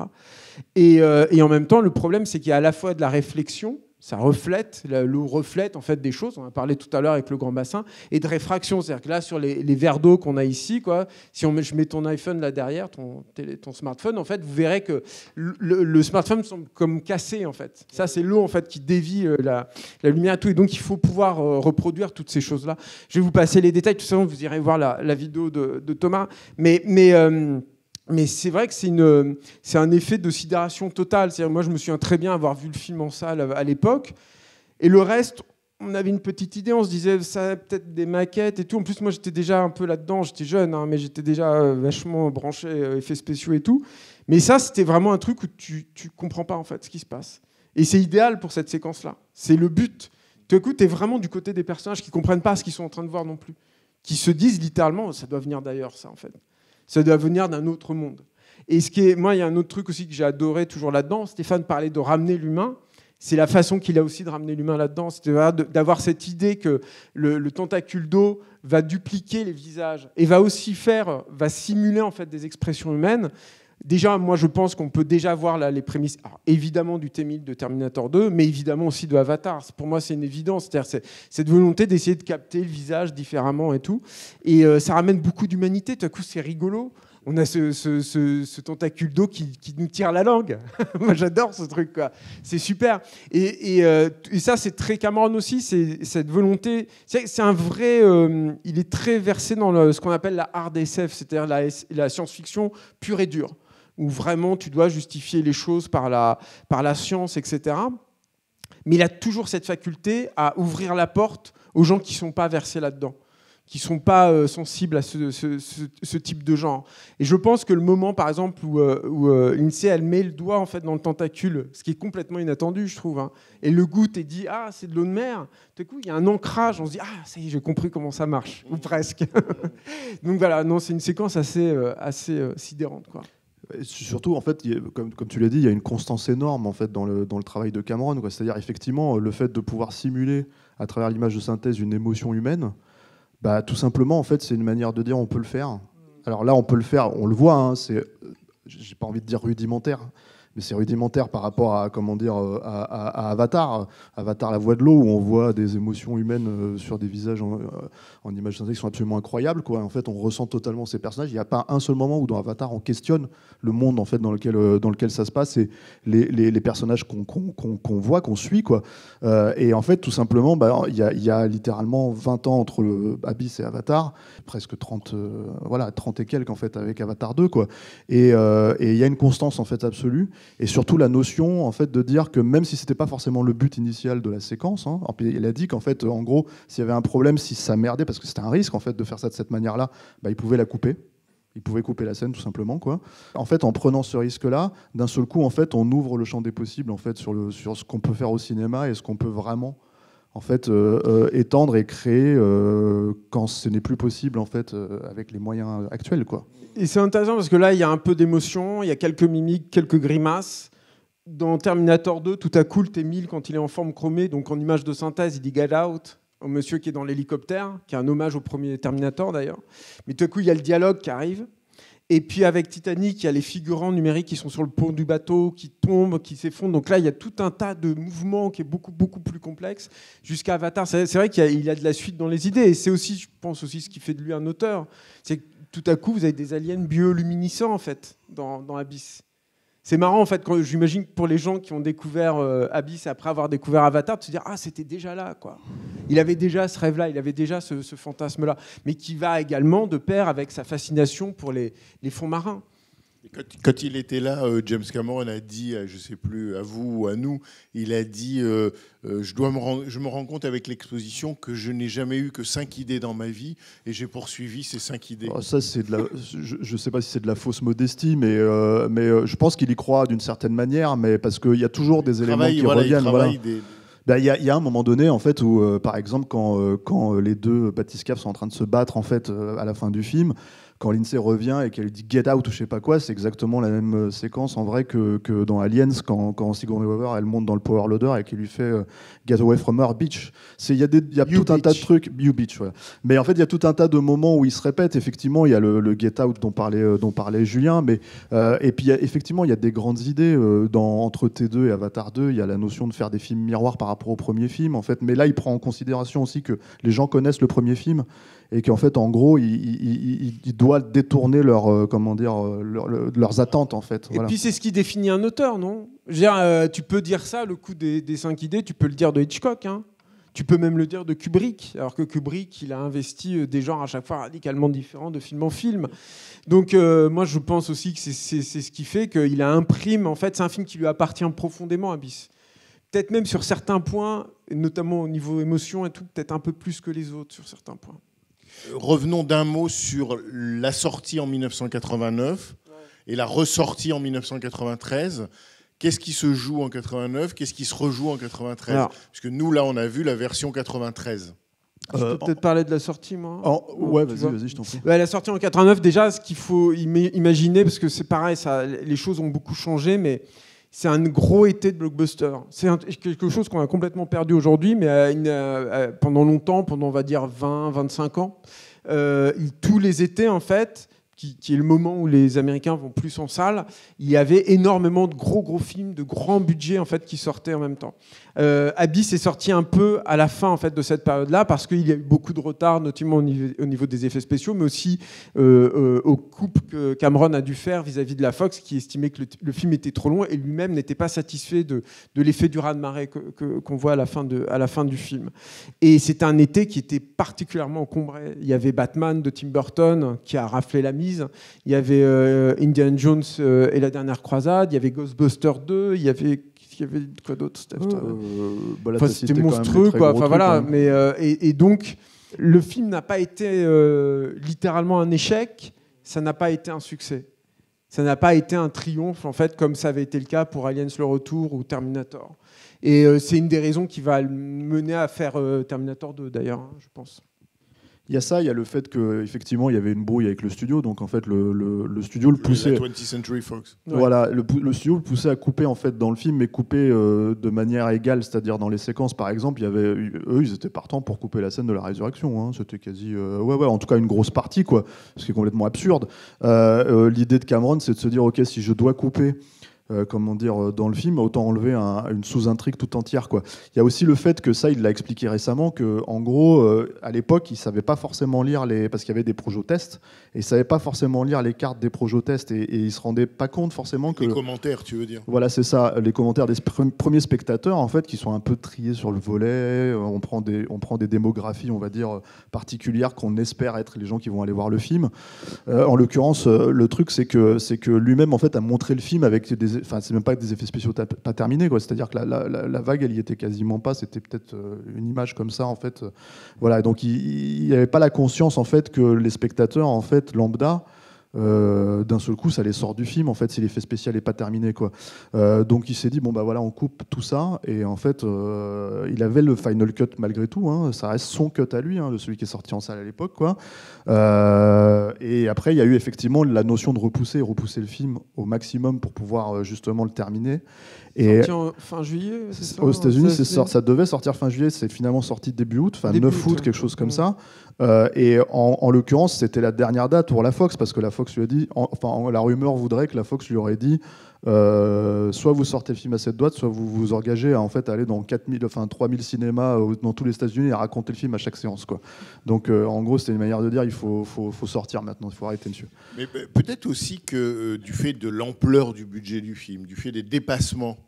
Et en même temps, le problème, c'est qu'il y a à la fois de la réflexion, ça reflète, l'eau reflète en fait des choses, on a parlé tout à l'heure avec le grand bassin, et de réfraction, c'est-à-dire que là sur les verres d'eau qu'on a ici, quoi, si je mets ton iPhone là derrière, ton smartphone, en fait, vous verrez que le smartphone semble comme cassé en fait. Ça c'est l'eau en fait qui dévie la lumière et tout, et donc il faut pouvoir reproduire toutes ces choses-là. Je vais vous passer les détails, tout ça, vous irez voir la vidéo de Thomas, mais c'est vrai que c'est un effet de sidération totale. C'est-à-dire, moi, je me souviens très bien avoir vu le film en salle à l'époque. Et le reste, on avait une petite idée. On se disait, ça a peut-être des maquettes et tout. En plus, moi, j'étais déjà un peu là-dedans. J'étais jeune, mais j'étais déjà vachement branché effets spéciaux et tout. Mais ça, c'était vraiment un truc où tu comprends pas, en fait, ce qui se passe. Et c'est idéal pour cette séquence-là. C'est le but. Tout à coup, tu es vraiment du côté des personnages qui comprennent pas ce qu'ils sont en train de voir non plus. Qui se disent littéralement, ça doit venir d'ailleurs, ça, en fait. Ça doit venir d'un autre monde. Et moi, il y a un autre truc aussi que j'ai adoré toujours là-dedans. Stéphane parlait de ramener l'humain. C'est la façon qu'il a aussi de ramener l'humain là-dedans. C'est d'avoir cette idée que le tentacule d'eau va dupliquer les visages et va simuler en fait des expressions humaines. Déjà, moi, je pense qu'on peut déjà voir là, les prémices, alors, évidemment du T-1000 de Terminator 2, mais évidemment aussi de Avatar. Pour moi, c'est une évidence. C'est-à-dire, cette volonté d'essayer de capter le visage différemment et tout. Et ça ramène beaucoup d'humanité. Tout à coup, c'est rigolo. on a ce tentacule d'eau qui nous tire la langue. Moi, j'adore ce truc, quoi. C'est super. Et ça, c'est très Cameron aussi, c'est cette volonté. C'est un vrai... il est très versé dans ce qu'on appelle la hard SF, c'est-à-dire la science-fiction pure et dure, où vraiment tu dois justifier les choses par la science, etc. Mais il a toujours cette faculté à ouvrir la porte aux gens qui ne sont pas versés là-dedans, qui ne sont pas sensibles à ce type de genre. Et je pense que le moment, par exemple, où Lindsay, elle met le doigt en fait, dans le tentacule, ce qui est complètement inattendu, je trouve, hein, et le goûte et dit « Ah, c'est de l'eau de mer », tout d'un coup, il y a un ancrage, on se dit « Ah, ça y est, j'ai compris comment ça marche », ou presque. Donc voilà, non, c'est une séquence assez sidérante, quoi. Et surtout, en fait, comme tu l'as dit, il y a une constance énorme en fait, dans le travail de Cameron, quoi. C'est-à-dire, effectivement, le fait de pouvoir simuler, à travers l'image de synthèse, une émotion humaine, bah, tout simplement, en fait, c'est une manière de dire on peut le faire. Alors là, on peut le faire, on le voit, hein, c'est, j'ai pas envie de dire rudimentaire, mais c'est rudimentaire par rapport à, comment dire, à Avatar. Avatar, la voix de l'eau, où on voit des émotions humaines sur des visages en images synthèses qui sont absolument incroyables, quoi. En fait, on ressent totalement ces personnages. Il n'y a pas un seul moment où dans Avatar, on questionne le monde en fait, dans lequel ça se passe et les personnages qu'on voit, qu'on suit, quoi. Et en fait, tout simplement, bah, y a littéralement 20 ans entre Abyss et Avatar, presque 30, 30 et quelques en fait, avec Avatar 2, quoi. Et il y a une constance en fait, absolue. Et surtout la notion en fait, de dire que même si ce n'était pas forcément le but initial de la séquence, hein, il a dit qu'en fait, en gros, s'il y avait un problème, si ça merdait, parce que c'était un risque en fait, de faire ça de cette manière-là, bah, il pouvait la couper. Il pouvait couper la scène tout simplement, quoi. En fait, en prenant ce risque-là, d'un seul coup, en fait, on ouvre le champ des possibles en fait, sur ce qu'on peut faire au cinéma et ce qu'on peut vraiment en fait, étendre et créer quand ce n'est plus possible en fait, avec les moyens actuels, quoi. Et c'est intéressant parce que là, il y a un peu d'émotion, il y a quelques mimiques, quelques grimaces. Dans Terminator 2, tout à coup, le T-1000, quand il est en forme chromée, donc en image de synthèse, il dit « Get out » au monsieur qui est dans l'hélicoptère, qui est un hommage au premier Terminator d'ailleurs. Mais tout à coup, il y a le dialogue qui arrive. Et puis avec Titanic, il y a les figurants numériques qui sont sur le pont du bateau, qui tombent, qui s'effondrent. Donc là, il y a tout un tas de mouvements qui est beaucoup, beaucoup plus complexe. Jusqu'à Avatar, c'est vrai qu'il y a de la suite dans les idées. Et c'est aussi, je pense aussi, ce qui fait de lui un auteur. C'est que tout à coup, vous avez des aliens bioluminescents, en fait, dans Abyss. C'est marrant, en fait, quand j'imagine que pour les gens qui ont découvert Abyss après avoir découvert Avatar, de se dire « Ah, c'était déjà là, quoi ». Il avait déjà ce rêve-là, il avait déjà ce fantasme-là, mais qui va également de pair avec sa fascination pour les fonds marins. Quand il était là, James Cameron a dit, je ne sais plus, à vous ou à nous, il a dit je me rends compte avec l'exposition que je n'ai jamais eu que 5 idées dans ma vie et j'ai poursuivi ces 5 idées. Oh, ça, c'est je ne sais pas si c'est de la fausse modestie, mais je pense qu'il y croit d'une certaine manière, mais parce qu'il y a toujours des éléments qui reviennent. Voilà. Il y a un moment donné, en fait, où, par exemple, quand les deux bathyscaphes sont en train de se battre en fait, à la fin du film, quand Lindsay revient et qu'elle dit « Get out » ou je sais pas quoi, c'est exactement la même séquence en vrai que dans Aliens, quand Sigourney Weaver elle monte dans le power loader et qu'il lui fait « Get away from her, bitch ». Il y a tout un tas de trucs, you bitch, voilà. Mais en fait, il y a tout un tas de moments où ils se répètent. Effectivement, il y a le Get out dont parlait Julien, mais et puis effectivement, il y a des grandes idées entre T2 et Avatar 2. Il y a la notion de faire des films miroirs par rapport au premier film, en fait. Mais là, il prend en considération aussi que les gens connaissent le premier film et qu'en fait, en gros, il doit détourner leurs attentes, en fait. Et puis, c'est ce qui définit un auteur, non ? Je veux dire, tu peux dire ça, le coup des 5 idées, tu peux le dire de Hitchcock, hein. Tu peux même le dire de Kubrick, alors que Kubrick, il a investi des genres à chaque fois radicalement différents de film en film. Donc, moi, je pense aussi que c'est ce qui fait qu'il a imprime. En fait, c'est un film qui lui appartient profondément, Abyss. Peut-être même sur certains points, notamment au niveau émotion et tout, peut-être un peu plus que les autres sur certains points. Revenons d'un mot sur la sortie en 1989 et la ressortie en 1993. Qu'est-ce qui se joue en 89 ? Qu'est-ce qui se rejoue en 93 ? Parce que nous, là, on a vu la version 93. Je peux peut-être parler de la sortie, moi. Ouais, vas-y, je t'en prie. La sortie en 89, déjà, ce qu'il faut imaginer, parce que c'est pareil, les choses ont beaucoup changé, mais c'est un gros été de blockbuster. C'est quelque chose qu'on a complètement perdu aujourd'hui, mais pendant longtemps, pendant on va dire 20-25 ans, tous les étés, en fait, qui est le moment où les Américains vont plus en salle, il y avait énormément de gros films, de grands budgets en fait, qui sortaient en même temps. Abyss est sorti un peu à la fin en fait, de cette période-là parce qu'il y a eu beaucoup de retard, notamment au niveau des effets spéciaux, mais aussi aux coupes que Cameron a dû faire vis-à-vis de la Fox, qui estimait que le film était trop long et lui-même n'était pas satisfait de l'effet du raz-de-marée qu'on voit à la fin du film. Et c'était un été qui était particulièrement encombré. Il y avait Batman de Tim Burton qui a raflé la mise. Il y avait Indiana Jones et la dernière croisade. Il y avait Ghostbusters 2. Il y avait quoi d'autre, Steph c'était monstrueux, quoi. Enfin, voilà. Mais, et donc, le film n'a pas été littéralement un échec. Ça n'a pas été un succès. Ça n'a pas été un triomphe, en fait, comme ça avait été le cas pour Aliens le Retour ou Terminator. Et c'est une des raisons qui va le mener à faire Terminator 2, d'ailleurs, hein, je pense. Il y a ça, il y a le fait qu'effectivement, il y avait une brouille avec le studio, donc en fait, le studio le poussait... La 20th Century Fox. Voilà, le studio le poussait à couper en fait, dans le film, mais couper de manière égale, c'est-à-dire dans les séquences, par exemple, eux, ils étaient partants pour couper la scène de la résurrection. Hein. C'était quasi... en tout cas, une grosse partie, quoi, ce qui est complètement absurde. L'idée de Cameron, c'est de se dire, OK, si je dois couper... dans le film, autant enlever une sous-intrigue tout entière, quoi. Il y a aussi le fait que ça, il l'a expliqué récemment, que en gros, à l'époque, il savait pas forcément lire parce qu'il y avait des projo-tests, et il savait pas forcément lire les cartes des projo-tests, et il se rendait pas compte forcément que... Les commentaires, tu veux dire? Voilà, c'est ça, les commentaires des premiers spectateurs, en fait, qui sont un peu triés sur le volet. On prend des démographies, on va dire, particulières qu'on espère être les gens qui vont aller voir le film. En l'occurrence, le truc, c'est que lui-même, en fait, a montré le film avec enfin, c'est même pas des effets spéciaux pas terminés, quoi. C'est-à-dire que la vague, elle y était quasiment pas. C'était peut-être une image comme ça, en fait. Voilà. Donc, il n'y avait pas la conscience, en fait, que les spectateurs, en fait, lambda, d'un seul coup, ça les sort du film, en fait, si l'effet spécial n'est pas terminé, quoi. Donc, il s'est dit, bon, bah voilà, on coupe tout ça. Et en fait, il avait le final cut malgré tout. Hein. Ça reste son cut à lui, hein, de celui qui est sorti en salle à l'époque, quoi. Et après, il y a eu effectivement la notion de repousser le film au maximum pour pouvoir justement le terminer. Et fin juillet, c'est ça, aux États-Unis, ça devait sortir fin juillet, c'est finalement sorti début août, enfin 9 août, quelque chose comme ça. Et en l'occurrence, c'était la dernière date pour la Fox, parce que la Fox lui a dit, la rumeur voudrait que la Fox lui aurait dit, soit vous sortez le film à cette date, soit vous vous engagez à, en fait, aller dans 3000 cinémas dans tous les États-Unis et à raconter le film à chaque séance, quoi. Donc en gros, c'était une manière de dire, il faut sortir maintenant, il faut arrêter, monsieur. Mais peut-être aussi que du fait de l'ampleur du budget du film, du fait des dépassements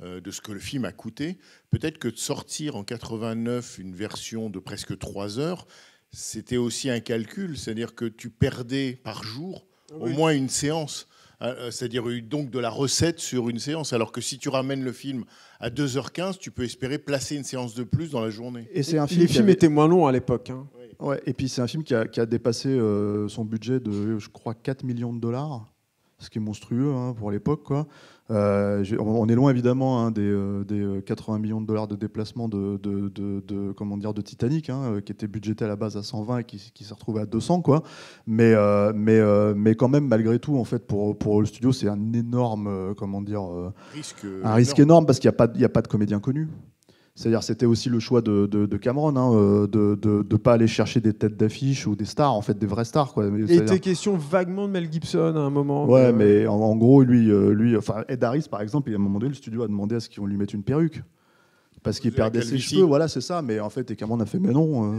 de ce que le film a coûté, peut-être que de sortir en 89 une version de presque 3 heures, c'était aussi un calcul, c'est-à-dire que tu perdais par jour au moins une séance, c'est-à-dire donc de la recette sur une séance, alors que si tu ramènes le film à 2h15, tu peux espérer placer une séance de plus dans la journée. Et c'est un film les films étaient moins longs à l'époque. Hein. Ouais, et puis c'est un film qui a dépassé son budget de, je crois, 4 millions de dollars, ce qui est monstrueux, hein, pour l'époque, quoi. On est loin évidemment, hein, des 80 millions de dollars de déplacement de Titanic, hein, qui était budgété à la base à 120 et qui s'est retrouvé à 200, quoi. Mais quand même, malgré tout, en fait, pour le studio, c'est un énorme risque énorme, parce qu'il n'y a pas de comédien connu. C'est-à-dire, c'était aussi le choix de Cameron, hein, de pas aller chercher des têtes d'affiche ou des stars, en fait, des vraies stars, quoi. Il était question vaguement de Mel Gibson à un moment. Ouais, mais en gros, lui, enfin, Ed Harris, par exemple, à un moment donné, le studio a demandé à ce qu'on lui mette une perruque. Parce qu'il perdait ses cheveux, voilà, c'est ça. Mais en fait, et Cameron a fait, mais non.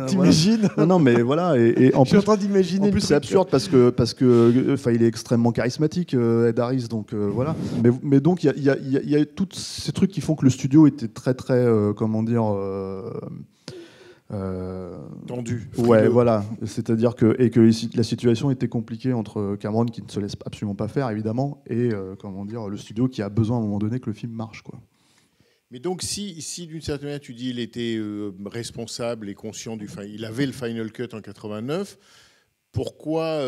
T'imagines? Voilà. Non, mais voilà. Et je suis en train d'imaginer. En plus, c'est absurde parce que, il est extrêmement charismatique, Ed Harris. Donc voilà. Mais donc, il y a tous ces trucs qui font que le studio était très, très, tendu. Ouais, voilà. C'est-à-dire que la situation était compliquée entre Cameron, qui ne se laisse absolument pas faire, évidemment, et le studio qui a besoin à un moment donné que le film marche, quoi. Mais donc, si d'une certaine manière tu dis il était responsable et conscient il avait le final cut en 89, pourquoi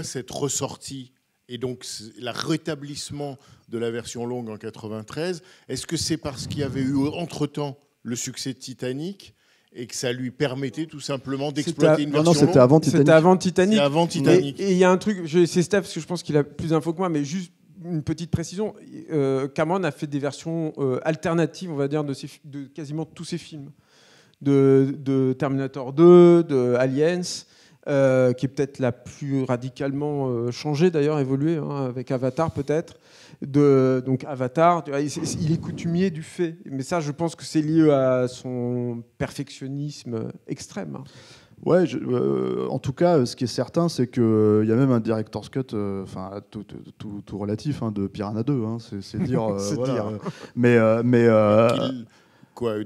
cette ressortie et donc le rétablissement de la version longue en 93? Est-ce que c'est parce qu'il y avait eu entre-temps le succès de Titanic et que ça lui permettait tout simplement d'exploiter une version longue? Non, c'était avant Titanic. C'était avant Titanic. C'est avant Titanic. Et il y a un truc, c'est Steph, parce que je pense qu'il a plus d'infos que moi, mais juste une petite précision. Cameron a fait des versions alternatives, on va dire, de quasiment tous ses films. De Terminator 2, de Aliens. qui est peut-être la plus radicalement changée d'ailleurs, évoluée, hein, avec Avatar peut-être. Donc Avatar, il est coutumier du fait. Mais ça, je pense que c'est lié à son perfectionnisme extrême. Hein. Ouais, en tout cas, ce qui est certain, c'est qu'il y a même un director's cut, tout relatif, hein, de Piranha 2. Hein, c'est dire. Voilà. dire. Mais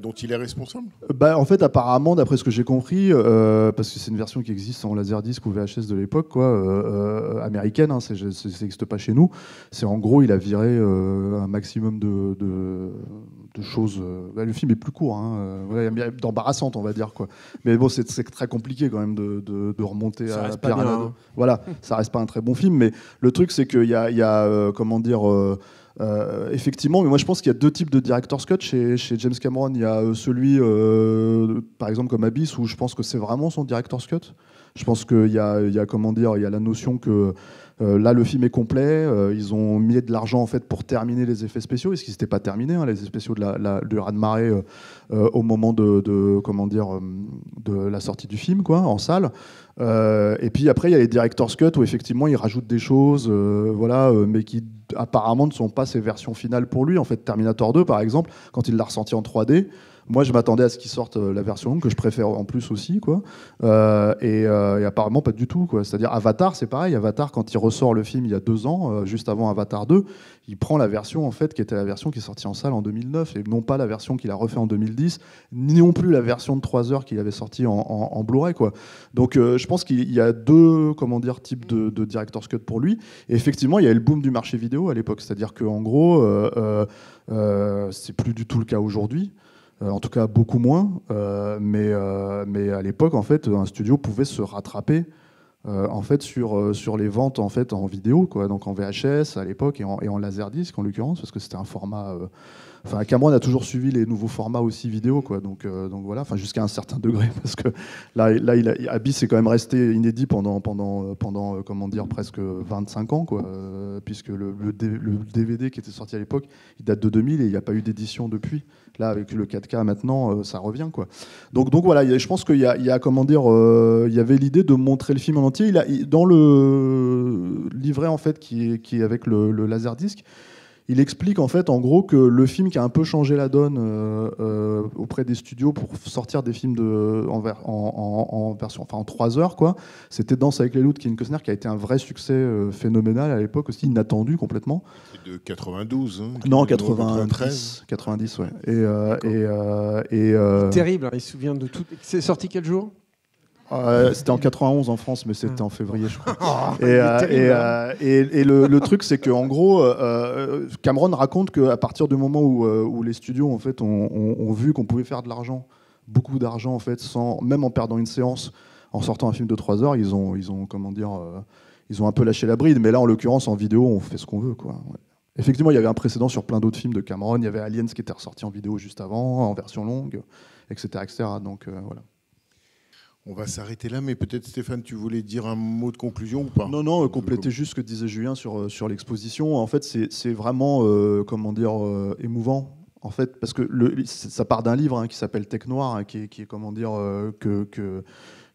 dont il est responsable ? En fait, apparemment, d'après ce que j'ai compris, parce que c'est une version qui existe en laserdisc ou VHS de l'époque, quoi, américaine, hein, ça n'existe pas chez nous. C'est en gros, il a viré un maximum de choses. Le film est plus court, hein, d'embarrassante, on va dire, quoi. Mais bon, c'est très compliqué quand même de remonter ça à Piranha 2. Hein. Voilà, ça reste pas un très bon film, mais le truc, c'est qu'il y a comment dire. Effectivement, mais moi je pense qu'il y a deux types de director's cut chez James Cameron. Il y a celui, par exemple comme Abyss, où je pense que c'est vraiment son director's cut. Je pense qu'il y a comment dire, il y a la notion que là le film est complet. Ils ont mis de l'argent en fait pour terminer les effets spéciaux, et ce qui n'était pas terminé, hein, les effets spéciaux du raz-de-marée au moment comment dire de la sortie du film, quoi, en salle. Et puis après il y a les director's cut où effectivement ils rajoutent des choses, voilà, mais qui apparemment ne sont pas ses versions finales pour lui. En fait, Terminator 2 par exemple, quand il l'a ressenti en 3D, moi je m'attendais à ce qu'il sorte la version longue, que je préfère en plus aussi, quoi. Et apparemment pas du tout, quoi. C'est-à-dire Avatar, c'est pareil. Avatar, quand il ressort le film il y a 2 ans, juste avant Avatar 2, il prend la version en fait qui était la version qui est sortie en salle en 2009, et non pas la version qu'il a refait en 2010, ni non plus la version de 3 heures qu'il avait sortie en Blu-ray, quoi. Donc je pense qu'il y a deux, comment dire, types de director's cut pour lui. Et effectivement, il y a eu le boom du marché vidéo à l'époque, c'est-à-dire qu'en gros, c'est plus du tout le cas aujourd'hui. En tout cas, beaucoup moins. Mais à l'époque, en fait, un studio pouvait se rattraper en fait, sur les ventes en fait, en vidéo, quoi. Donc en VHS à l'époque et en laserdisc en l'occurrence, parce que c'était un format. Cameron a toujours suivi les nouveaux formats aussi vidéo, quoi. Donc voilà, jusqu'à un certain degré, parce que là Abyss est quand même resté inédit pendant comment dire, presque 25 ans, quoi, puisque le DVD qui était sorti à l'époque, il date de 2000 et il n'y a pas eu d'édition depuis. Là, avec le 4K maintenant, ça revient, quoi. Donc voilà, je pense qu'il y a comment dire, il y avait l'idée de montrer le film en entier. Dans le livret en fait qui est avec le laserdisc, il explique en fait, en gros, que le film qui a un peu changé la donne auprès des studios pour sortir des films en version, en 3 heures, quoi, c'était Danse avec les loups de Kevin Costner, qui a été un vrai succès phénoménal à l'époque aussi, inattendu complètement. C'est de 92, hein, non, 90, ouais. Terrible, hein, il se souvient de tout. C'est sorti quel jour ? C'était en 91 en France, mais c'était en février, je crois. Le truc, c'est qu'en gros, Cameron raconte qu'à partir du moment où les studios en fait, ont vu qu'on pouvait faire de l'argent, beaucoup d'argent, en fait, même en perdant une séance, en sortant un film de 3 heures, ils ont comment dire, ils ont un peu lâché la bride. Mais là, en l'occurrence, en vidéo, on fait ce qu'on veut, quoi. Ouais. Effectivement, il y avait un précédent sur plein d'autres films de Cameron. Il y avait Aliens qui était ressorti en vidéo juste avant, en version longue, etc. Donc voilà. On va s'arrêter là, mais peut-être Stéphane, tu voulais dire un mot de conclusion ou pas ? Non, compléter juste ce que disait Julien sur l'exposition. En fait, c'est vraiment, comment dire, émouvant. En fait, parce que ça part d'un livre, hein, qui s'appelle Tech Noir, hein, qui est comment dire,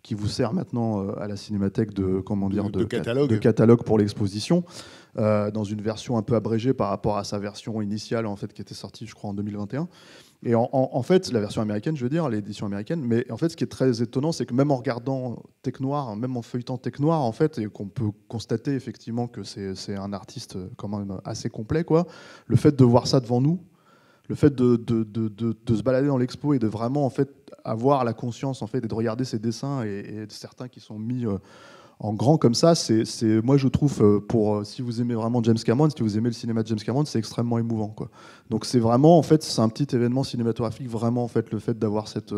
qui vous sert maintenant à la Cinémathèque de catalogue pour l'exposition, dans une version un peu abrégée par rapport à sa version initiale, en fait, qui était sortie, je crois, en 2021. Et en fait, la version américaine, je veux dire, l'édition américaine, mais en fait, ce qui est très étonnant, c'est que même en regardant Tech Noir, même en feuilletant Tech Noir, en fait, et qu'on peut constater effectivement que c'est un artiste quand même assez complet, quoi, le fait de voir ça devant nous, le fait de se balader dans l'expo et de vraiment en fait avoir la conscience en fait et de regarder ces dessins et certains qui sont mis en grand comme ça, c'est moi je trouve si vous aimez vraiment James Cameron, si vous aimez le cinéma de James Cameron, c'est extrêmement émouvant, quoi. Donc c'est vraiment en fait c'est un petit événement cinématographique, vraiment en fait, le fait d'avoir cette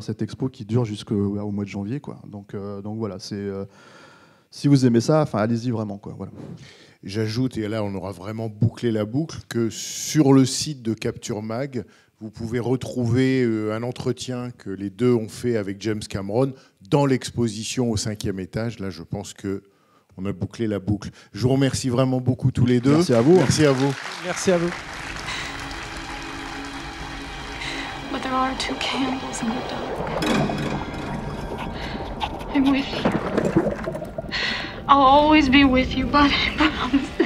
cette expo qui dure jusqu'au mois de janvier, quoi. Donc voilà, c'est si vous aimez ça, allez-y vraiment, quoi. Voilà. J'ajoute, et là on aura vraiment bouclé la boucle, que sur le site de Capture Mag, vous pouvez retrouver un entretien que les deux ont fait avec James Cameron dans l'exposition au 5e étage. Là, je pense qu'on a bouclé la boucle. Je vous remercie vraiment beaucoup tous les deux. Merci à vous. Merci à vous. Merci à vous. But there are 2 candles in the dark. I'm with you. I'll always be with you, but I promise.